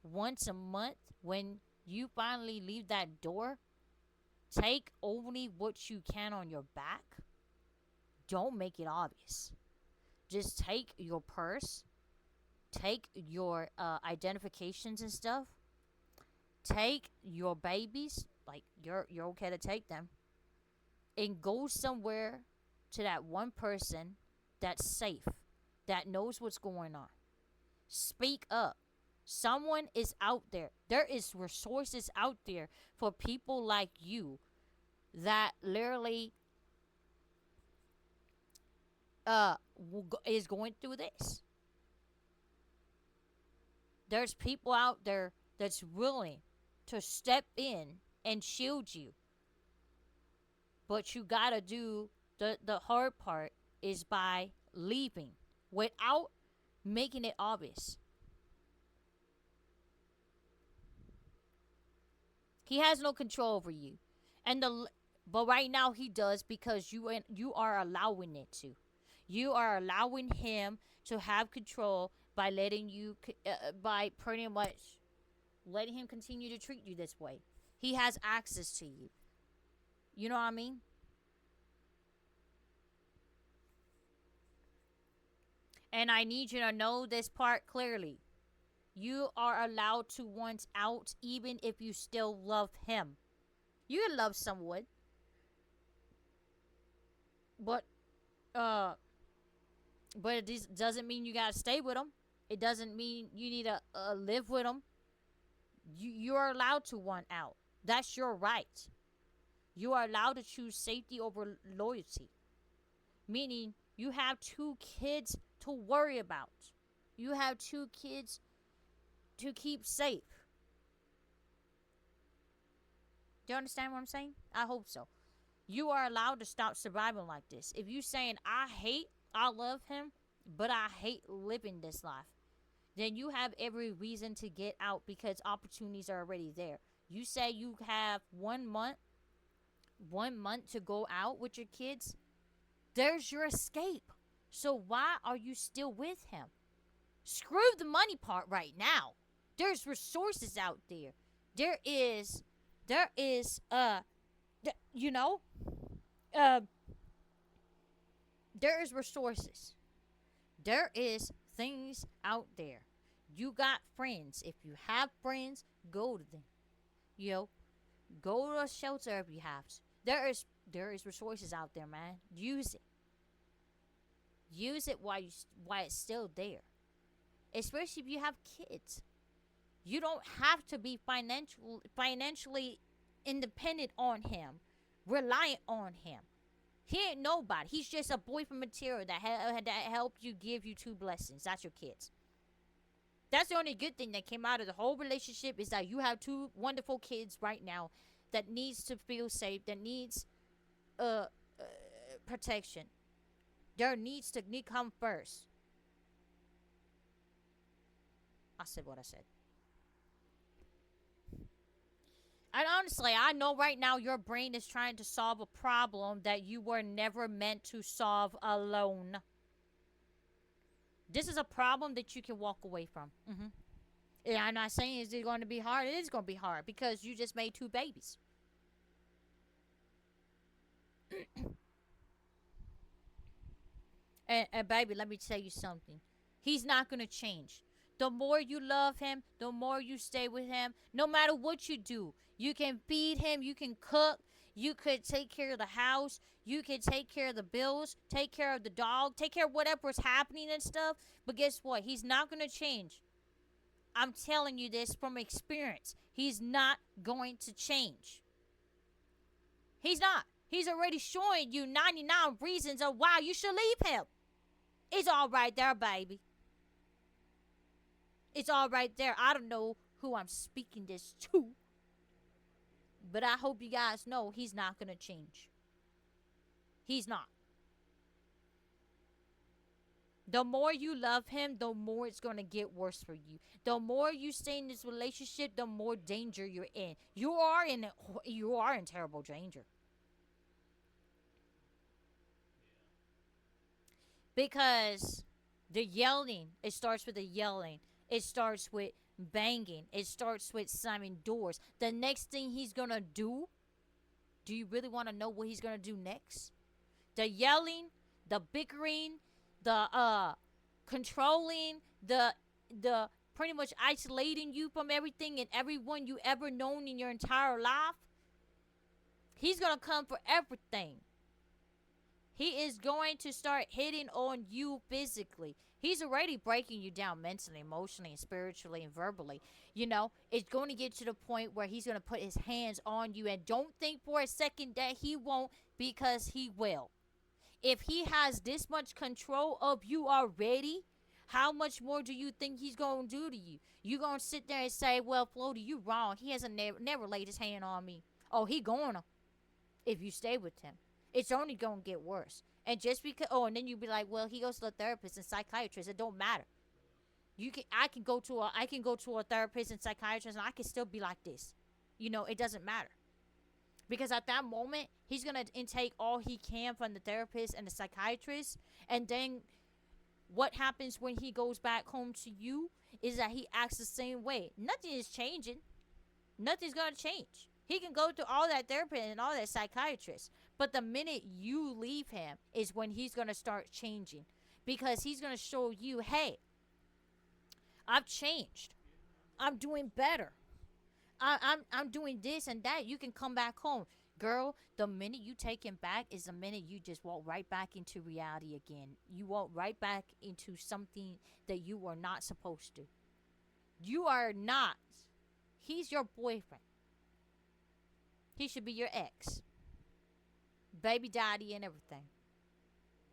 Once a month, when you finally leave that door, take only what you can on your back. Don't make it obvious. Just take your purse, take your identifications and stuff, take your babies, like you're okay to take them, and go somewhere to that one person that's safe, that knows what's going on. Speak up. Someone is out there. There is resources out there for people like you that literally is going through this. There's people out there that's willing to step in and shield you. But you gotta do the hard part is by leaving without making it obvious. He has no control over you, but right now he does because you are allowing it to. You are allowing him to have control by letting you by pretty much letting him continue to treat you this way. He has access to you. You know what I mean? And I need you to know this part clearly. You are allowed to want out even if you still love him. You can love someone, but uh but it doesn't mean you gotta stay with them. It doesn't mean you need to live with them. You're allowed to want out. That's your right. You are allowed to choose safety over loyalty. Meaning you have two kids to worry about. You have two kids to keep safe. Do you understand what I'm saying? I hope so. You are allowed to stop surviving like this. If you saying I love him, but I hate living this life, then you have every reason to get out because opportunities are already there. You say you have 1 month to go out with your kids. There's your escape. So why are you still with him? Screw the money part right now. There's resources out there. There is you know, uh there is resources. There is things out there. You got friends. If you have friends, go to them. You know, go to a shelter if you have to. There is resources out there, man. Use it. Use it while it's still there. Especially if you have kids. You don't have to be financially independent on him, reliant on him. He ain't nobody. He's just a boyfriend material that helped you, give you two blessings. That's your kids. That's the only good thing that came out of the whole relationship is that you have two wonderful kids right now that needs to feel safe, that needs uh, uh protection. Their needs to come first. I said what I said. And honestly, I know right now your brain is trying to solve a problem that you were never meant to solve alone. This is a problem that you can walk away from. Yeah, I'm not saying is it going to be hard. It is going to be hard because you just made two babies. And baby, let me tell you something. He's not going to change. The more you love him, the more you stay with him. No matter what you do, you can feed him, you can cook, you could take care of the house, you can take care of the bills, take care of the dog, take care of whatever's happening and stuff. But guess what? He's not going to change. I'm telling you this from experience. He's not going to change. He's not. He's already showing you 99 reasons of why you should leave him. It's all right there, baby. It's all right there. I don't know who I'm speaking this to, but I hope you guys know he's not going to change. He's not. The more you love him, the more it's going to get worse for you. The more you stay in this relationship, the more danger you're in. You are in terrible danger. Because the yelling, it starts with the yelling. It starts with banging. It starts with slamming doors. The next thing he's going to do you really want to know what he's going to do next? The yelling, the bickering, the controlling, the pretty much isolating you from everything and everyone you ever known in your entire life. He's going to come for everything. He is going to start hitting on you physically. He's already breaking you down mentally, emotionally, and spiritually and verbally. You know, it's going to get to the point where he's going to put his hands on you. And don't think for a second that he won't, because he will. If he has this much control of you already, how much more do you think he's going to do to you? You going to sit there and say, well, Floaty, you wrong. He hasn't never laid his hand on me. Oh, he going to if you stay with him. It's only going to get worse. And just because, and then you be like, well, he goes to a therapist and psychiatrist. It don't matter. I can go to a therapist and psychiatrist, and I can still be like this. You know, it doesn't matter. Because at that moment, he's going to intake all he can from the therapist and the psychiatrist. And then what happens when he goes back home to you is that he acts the same way. Nothing is changing. Nothing's going to change. He can go to all that therapist and all that psychiatrist. But the minute you leave him is when he's going to start changing. Because he's going to show you, hey, I've changed. I'm doing better. I'm doing this and that. You can come back home. Girl, the minute you take him back is the minute you just walk right back into reality again. You walk right back into something that you were not supposed to. You are not. He's your boyfriend. He should be your ex. Baby daddy and everything.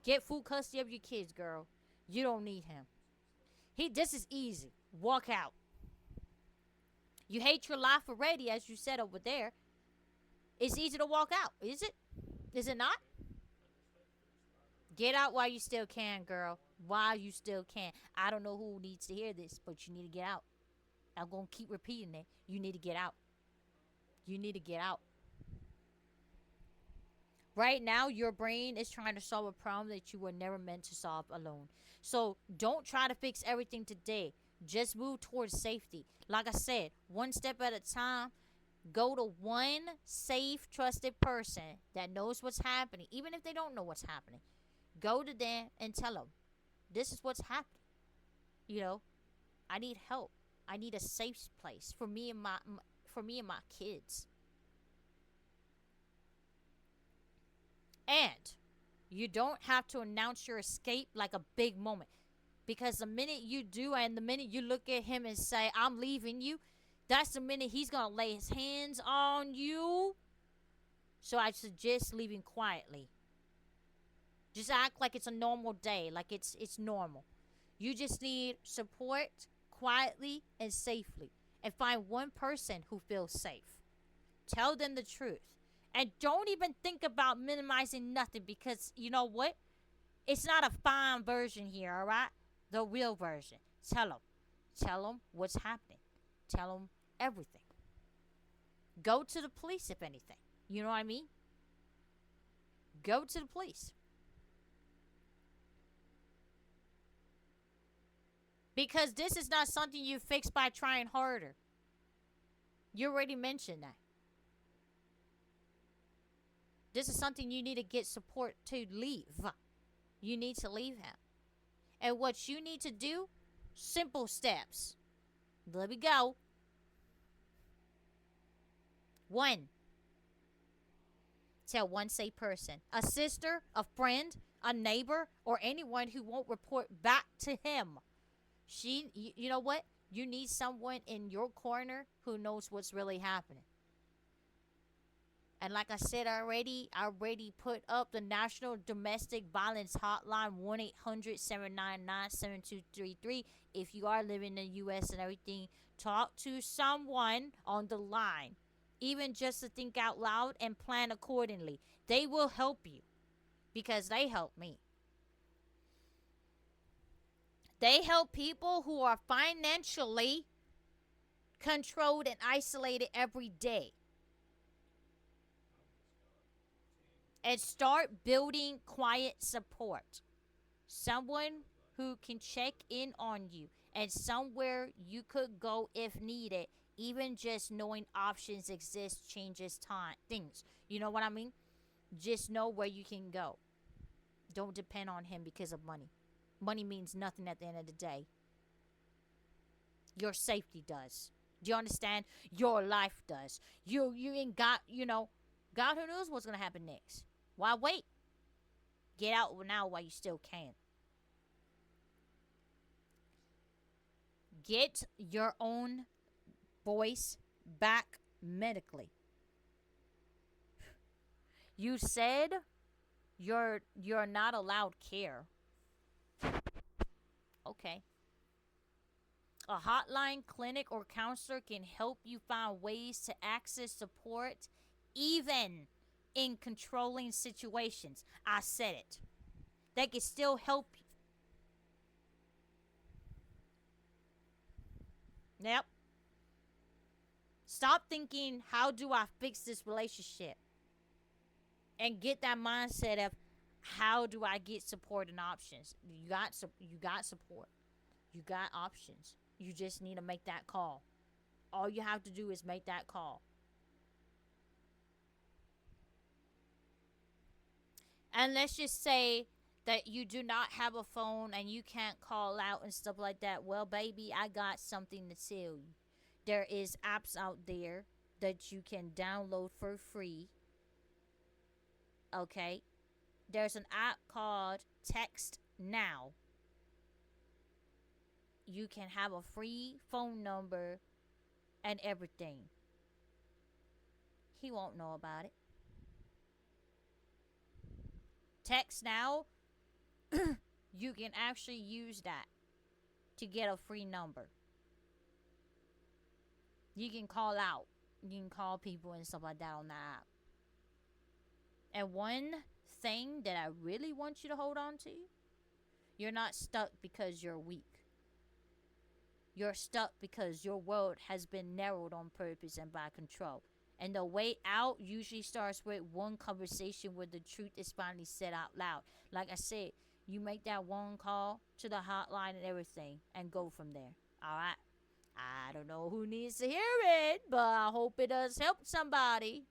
Get full custody of your kids, girl. You don't need him. This is easy. Walk out. You hate your life already, as you said over there. It's easy to walk out, is it? Is it not? Get out while you still can, girl. While you still can. I don't know who needs to hear this, but you need to get out. I'm going to keep repeating it. You need to get out. You need to get out. Right now, your brain is trying to solve a problem that you were never meant to solve alone. So don't try to fix everything today. Just move towards safety. Like I said, one step at a time. Go to one safe, trusted person that knows what's happening. Even if they don't know what's happening. Go to them and tell them, this is what's happening. You know, I need help. I need a safe place for me and my kids. And you don't have to announce your escape like a big moment. Because the minute you do and the minute you look at him and say, I'm leaving you, that's the minute he's going to lay his hands on you. So I suggest leaving quietly. Just act like it's a normal day, like it's normal. You just need support quietly and safely. And find one person who feels safe. Tell them the truth. And don't even think about minimizing nothing, because you know what? It's not a fine version here, all right? The real version. Tell them. Tell them what's happening. Tell them everything. Go to the police if anything. You know what I mean? Go to the police. Because this is not something you fix by trying harder. You already mentioned that. This is something you need to get support to leave. You need to leave him. And what you need to do, simple steps. Let me go. 1. Tell one safe person. A sister, a friend, a neighbor, or anyone who won't report back to him. You know what? You need someone in your corner who knows what's really happening. And like I said already, I already put up the National Domestic Violence Hotline 1-800-799-7233. If you are living in the US and everything, talk to someone on the line. Even just to think out loud and plan accordingly. They will help you because they help me. They help people who are financially controlled and isolated every day. And start building quiet support. Someone who can check in on you and somewhere you could go if needed. Even just knowing options exist changes time things. You know what I mean? Just know where you can go. Don't depend on him because of money. Money means nothing at the end of the day. Your safety does. Do you understand? Your life does. You ain't got, God who knows what's gonna happen next. Why wait? Get out now while you still can. Get your own voice back medically. You said you're not allowed care. Okay. A hotline, clinic, or counselor can help you find ways to access support even in controlling situations. I said it. They can still help you. Yep. Stop thinking, how do I fix this relationship? And get that mindset of, how do I get support and options? You got support. You got options. You just need to make that call. All you have to do is make that call. And let's just say that you do not have a phone and you can't call out and stuff like that. Well, baby, I got something to tell you. There is apps out there that you can download for free. Okay? There's an app called Text Now. You can have a free phone number and everything. He won't know about it. Text Now, you can actually use that to get a free number. You can call out. You can call people and stuff like that on that app. And one thing that I really want you to hold on to, you're not stuck because you're weak. You're stuck because your world has been narrowed on purpose and by control. And the way out usually starts with one conversation where the truth is finally said out loud. Like I said, you make that one call to the hotline and everything and go from there. Alright? I don't know who needs to hear it, but I hope it does help somebody.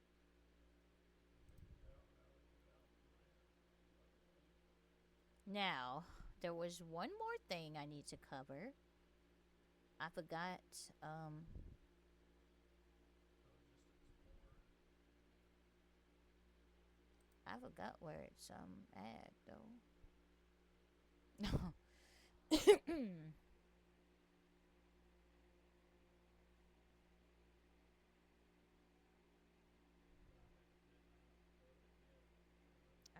Now, there was one more thing I need to cover. I forgot, I forgot where it's at though.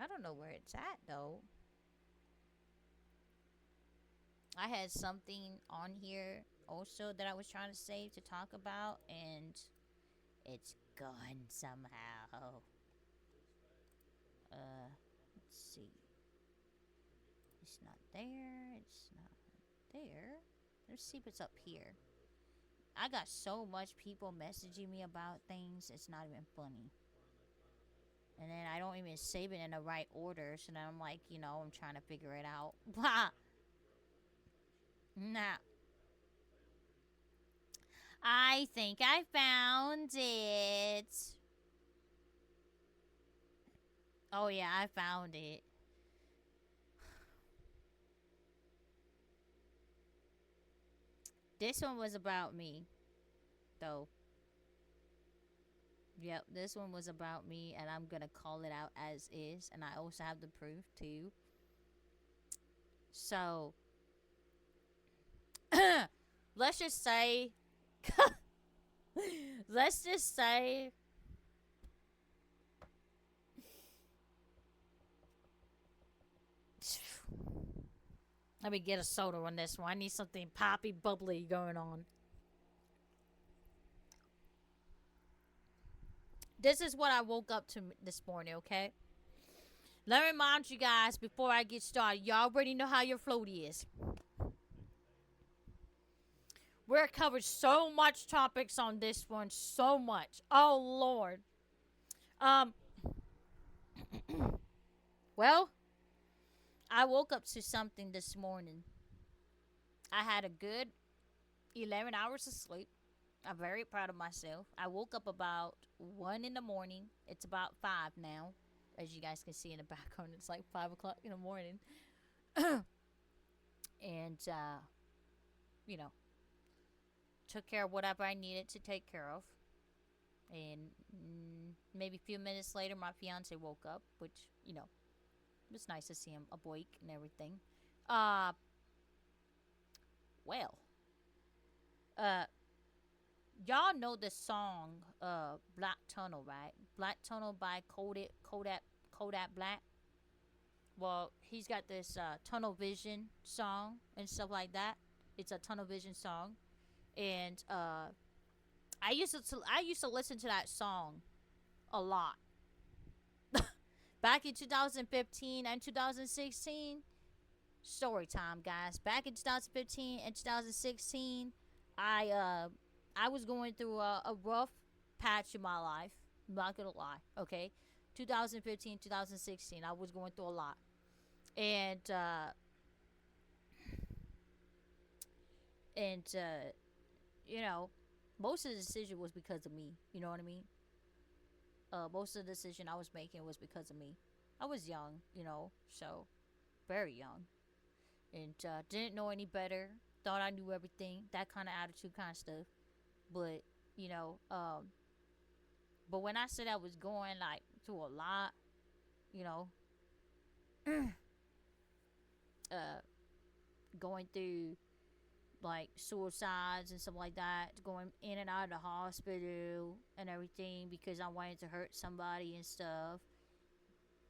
I don't know where it's at though. I had something on here also that I was trying to save to talk about, and it's gone somehow. Let's see. It's not there. It's not there. Let's see what's up here. I got so much people messaging me about things, it's not even funny. And then I don't even save it in the right order, so then I'm like, I'm trying to figure it out. Nah. I think I found it. Oh yeah, I found it. This one was about me, though. Yep, this one was about me, and I'm gonna call it out as is, and I also have the proof too. So, let's just say, let's just say, Let me get a soda on this one. I need something poppy, bubbly going on. This is what I woke up to this morning, okay? Let me remind you guys before I get started. Y'all already know how your floaty is. We're covered so much topics on this one. So much. Oh, Lord. Um, well, I woke up to something this morning. I had a good 11 hours of sleep. I'm very proud of myself. I woke up about 1 in the morning. It's about 5 now. As you guys can see in the background, it's like 5 o'clock in the morning. And, you know, took care of whatever I needed to take care of. And maybe a few minutes later, my fiance woke up, which, it was nice to see him awake and everything. Uh, well, uh, y'all know the song Black Tunnel, right? Black Tunnel by Kodak Black. Well, he's got this Tunnel Vision song and stuff like that. It's a Tunnel Vision song, and I used to listen to that song a lot back in 2015 and 2016. Story time, guys. Back in 2015 and 2016, I was going through a rough patch in my life. I'm not gonna lie, okay? 2015, 2016, I was going through a lot, and and you know, most of the decision was because of me. You know what I mean? Most of the decision I was making was because of me. I was young, so very young, and didn't know any better. Thought I knew everything. That kind of attitude, kind of stuff. But you know, but when I said I was going like through a lot, you know, uh, going through like suicides and stuff like that, going in and out of the hospital and everything because I wanted to hurt somebody and stuff.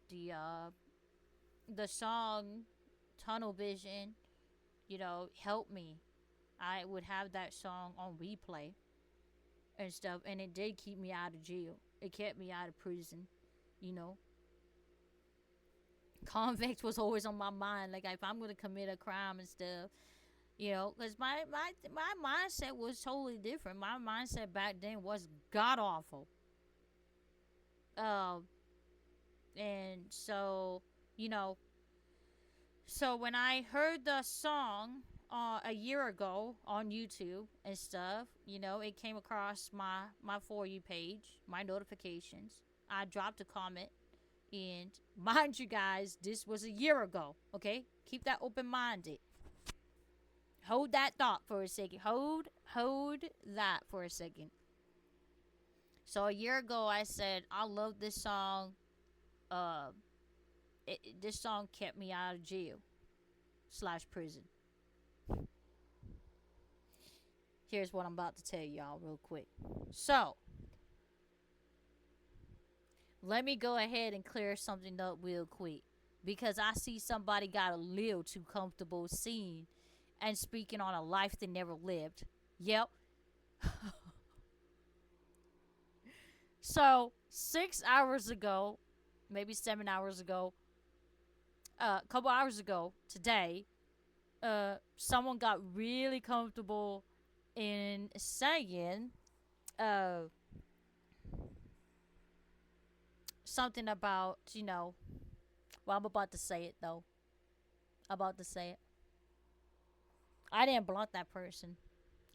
The song Tunnel Vision, helped me. I would have that song on replay and stuff, and it did keep me out of jail. It kept me out of prison, you know. Convict was always on my mind. Like if I'm gonna commit a crime and stuff, because my mindset was totally different. My mindset back then was god awful. Um, and so you know, so when I heard the song a year ago on YouTube and stuff, it came across my For You page, my notifications. I dropped a comment, and mind you guys, this was a year ago. Okay, keep that open minded. Hold that thought for a second. Hold that for a second. So a year ago, I said I love this song. Uh, this song kept me out of jail / prison. Here's what I'm about to tell y'all real quick. So let me go ahead and clear something up real quick because I see somebody got a little too comfortable seeing and speaking on a life they never lived. Yep. So 6 hours ago, maybe 7 hours ago, a couple hours ago today, someone got really comfortable in saying uh, something about, well, I'm about to say it though. About to say it. I didn't block that person.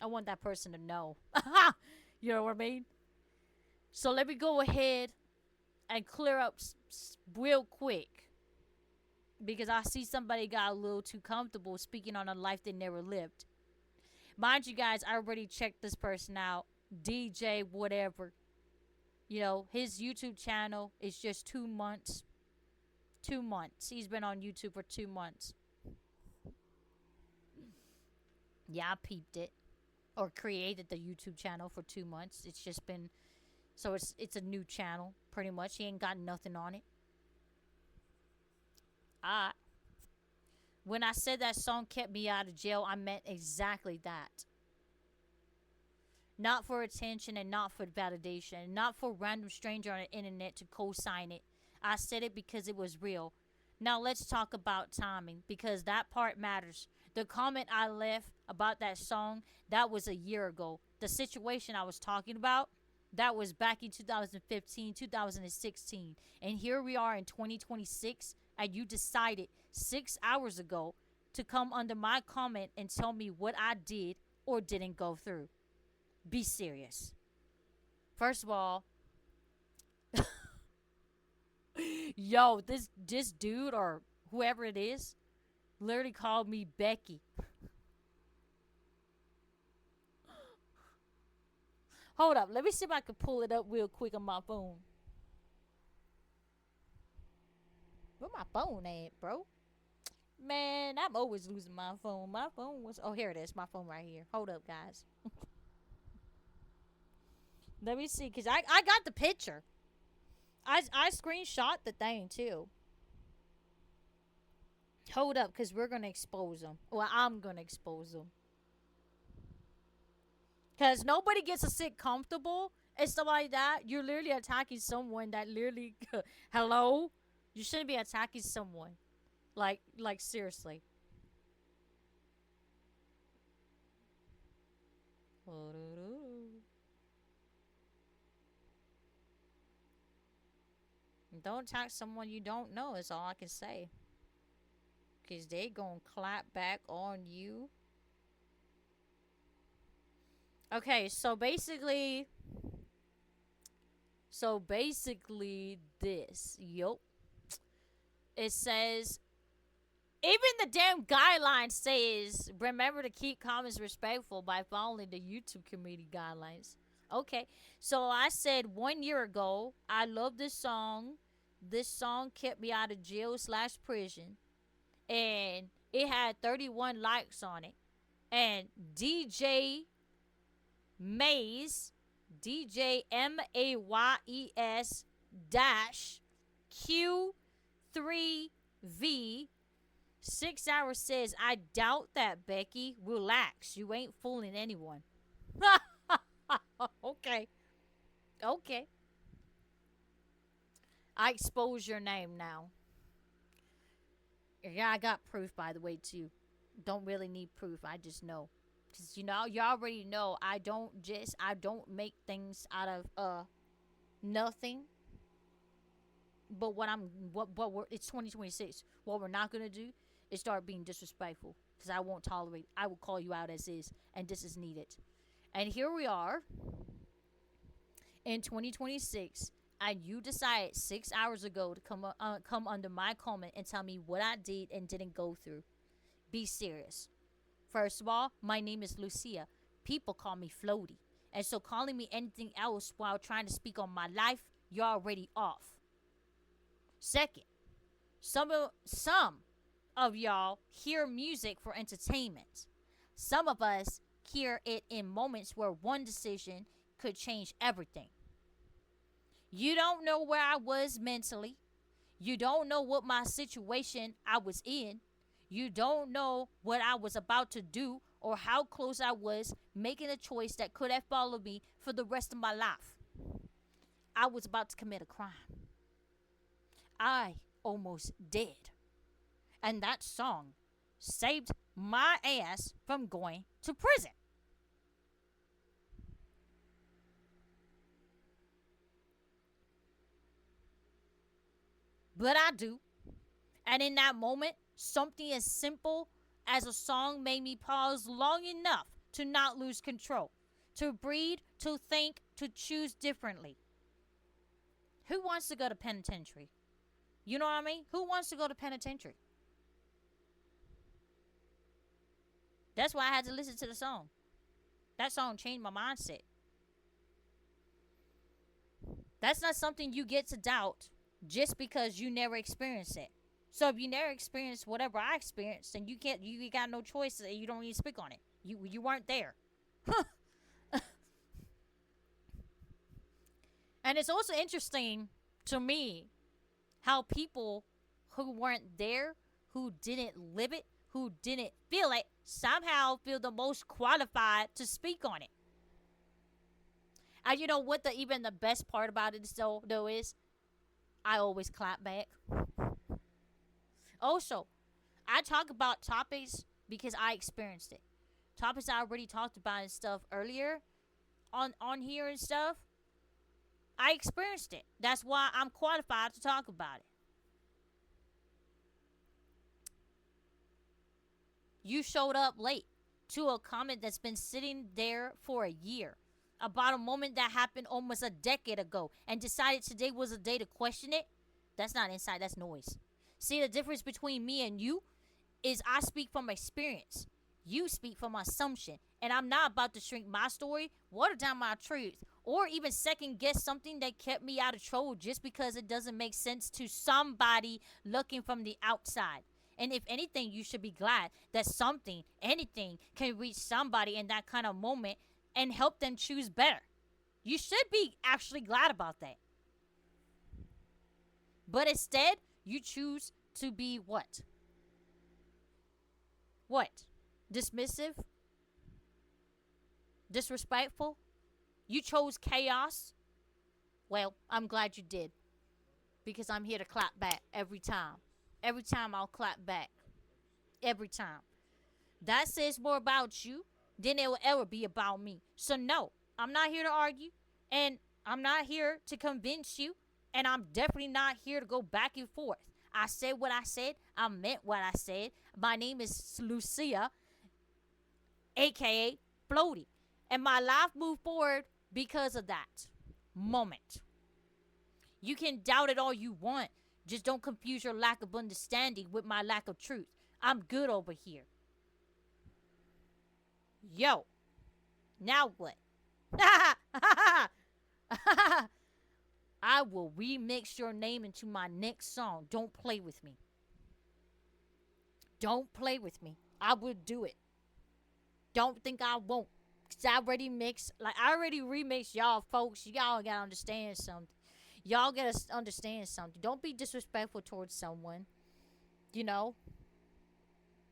I want that person to know. You know what I mean? So let me go ahead and clear up real quick because I see somebody got a little too comfortable speaking on a life they never lived. Mind you guys, I already checked this person out. DJ whatever. His YouTube channel is just 2 months. 2 months. He's been on YouTube for 2 months. Yeah, I peeped it. Or created the YouTube channel for 2 months. It's just been, so it's a new channel, pretty much. He ain't got nothing on it. Alright. When I said that song kept me out of jail, I meant exactly that. Not for attention and not for validation, not for random stranger on the internet to co-sign it. I said it because it was real. Now let's talk about timing because that part matters. The comment I left about that song, that was a year ago. The situation I was talking about, that was back in 2015, 2016. And here we are in 2026 and you decided 6 hours ago to come under my comment and tell me what I did or didn't go through. Be serious. First of all, yo, this dude or whoever it is literally called me Becky. Hold up, let me see if I can pull it up real quick on my phone. Where my phone at, bro? Man, I'm always losing my phone. My phone was here it is, my phone right here. Hold up, guys. Let me see, cause I got the picture. I screenshot the thing too. Hold up, cause we're gonna expose them. Well, I'm gonna expose them. Cause nobody gets to sit comfortable and stuff like that. You're literally attacking someone that literally, hello, you shouldn't be attacking someone. Like seriously. Don't attack someone you don't know. Is all I can say. Cause they gonna clap back on you. Okay, so basically this. Yup. It says even the damn guidelines says remember to keep comments respectful by following the YouTube community guidelines. Okay, so I said 1 year ago I love this song. This song kept me out of jail slash prison, and it had 31 likes on it. And Mays, DJMAYES dash Q3V 6 hours says, I doubt that, Becky. Relax. You ain't fooling anyone. Okay. Okay. I expose your name now. Yeah, I got proof, by the way, too. Don't really need proof. I just know. Because, you already know I don't make things out of, nothing. But it's 2026. What we're not going to do is start being disrespectful. Because I won't tolerate. I will call you out as is. And this is needed. And here we are in 2026. And you decided 6 hours ago to come under my comment and tell me what I did and didn't go through. Be serious. First of all, my name is Lucia. People call me Floaty. And so calling me anything else while trying to speak on my life, you're already off. Second, some of y'all hear music for entertainment. Some of us hear it in moments where one decision could change everything. You don't know where I was mentally. You don't know what my situation I was in. You don't know what I was about to do or how close I was making a choice that could have followed me for the rest of my life. I was about to commit a crime. I almost did. And that song saved my ass from going to prison. But I do. And in that moment, something as simple as a song made me pause long enough to not lose control, to breathe, to think, to choose differently. Who wants to go to penitentiary? You know what I mean? Who wants to go to penitentiary? That's why I had to listen to the song. That song changed my mindset. That's not something you get to doubt just because you never experienced it. So if you never experienced whatever I experienced, then you got no choice. You don't need to speak on it. You weren't there. And it's also interesting to me how people who weren't there, who didn't live it, who didn't feel it, somehow feel the most qualified to speak on it. And you know what even the best part about it though is? I always clap back. Also, I talk about topics because I experienced it. Topics I already talked about and stuff earlier on here and stuff. I experienced it. That's why I'm qualified to talk about it. You showed up late to a comment that's been sitting there for a year about a moment that happened almost a decade ago and decided today was a day to question it. That's not insight, that's noise. See, the difference between me and you is I speak from experience. You speak from assumption. And I'm not about to shrink my story, water down my truth, or even second guess something that kept me out of trouble just because it doesn't make sense to somebody looking from the outside. And if anything, you should be glad that something, anything, can reach somebody in that kind of moment and help them choose better. You should be actually glad about that. But instead, you choose to be what? What? Dismissive? Disrespectful? You chose chaos? Well, I'm glad you did. Because I'm here to clap back every time. Every time I'll clap back. Every time. That says more about you than it will ever be about me. So no, I'm not here to argue. And I'm not here to convince you. And I'm definitely not here to go back and forth. I said what I said. I meant what I said. My name is Lucia, a.k.a. Floaty. And my life moved forward because of that moment. You can doubt it all you want. Just don't confuse your lack of understanding with my lack of truth. I'm good over here. Yo. Now what? I will remix your name into my next song. Don't play with me. Don't play with me. I will do it. Don't think I won't. Cause I already remixed y'all folks. Y'all gotta understand something. Y'all gotta understand something. Don't be disrespectful towards someone. You know?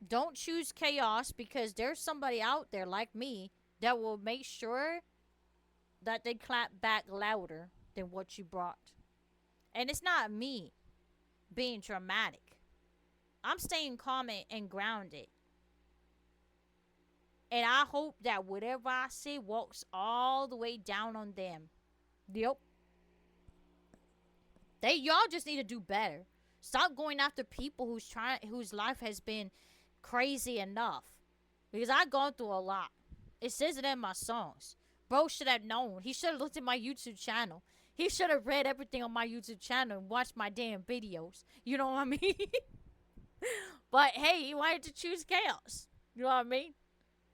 Don't choose chaos because there's somebody out there like me that will make sure that they clap back louder than what you brought. And it's not me being dramatic. I'm staying calm and grounded. And I hope that whatever I say walks all the way down on them. Yep. Y'all just need to do better. Stop going after people whose life has been crazy enough. Because I've gone through a lot. It says it in my songs. Bro should have known. He should have looked at my YouTube channel. He should have read everything on my YouTube channel and watched my damn videos. You know what I mean? But hey, he wanted to choose chaos. You know what I mean?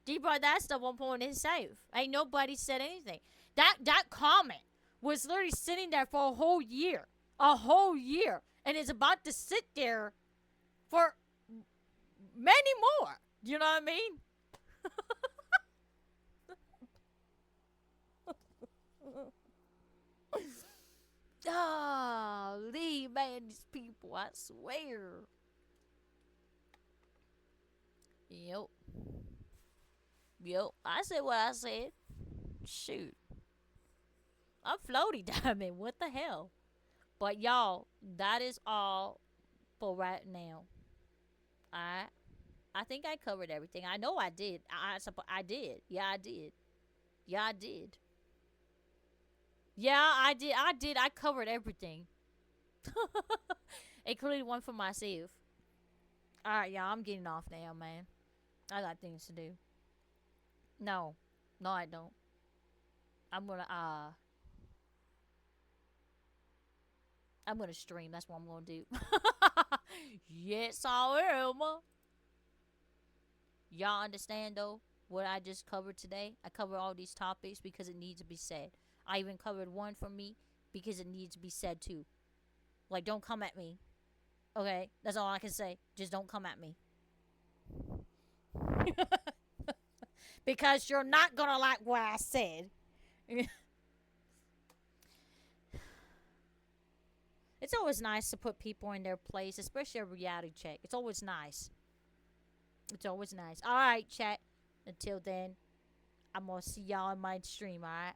He brought that stuff on point himself. Ain't nobody said anything. That comment was literally sitting there for a whole year. A whole year. And it's about to sit there for many more. You know what I mean? Golly, man, these people, I swear. Yep. Yep. I said what I said. Shoot. I'm floaty diamond. What the hell? But y'all, that is all for right now. I think I covered everything. I know I did. I did. Yeah, I did. Yeah, I did. Yeah, I did. I covered everything. Including one for myself. Alright, y'all, I'm getting off now, man. I got things to do. No. No, I don't. I'm gonna stream. That's what I'm gonna do. Yes, I am. Y'all understand, though, what I just covered today? I covered all these topics because it needs to be said. I even covered one for me because it needs to be said, too. Like, don't come at me. Okay? That's all I can say. Just don't come at me. Because you're not gonna like what I said. It's It's always nice to put people in their place, especially a reality check. It's always nice. It's always nice. All right, chat. Until then, I'm gonna see y'all in my stream. All right.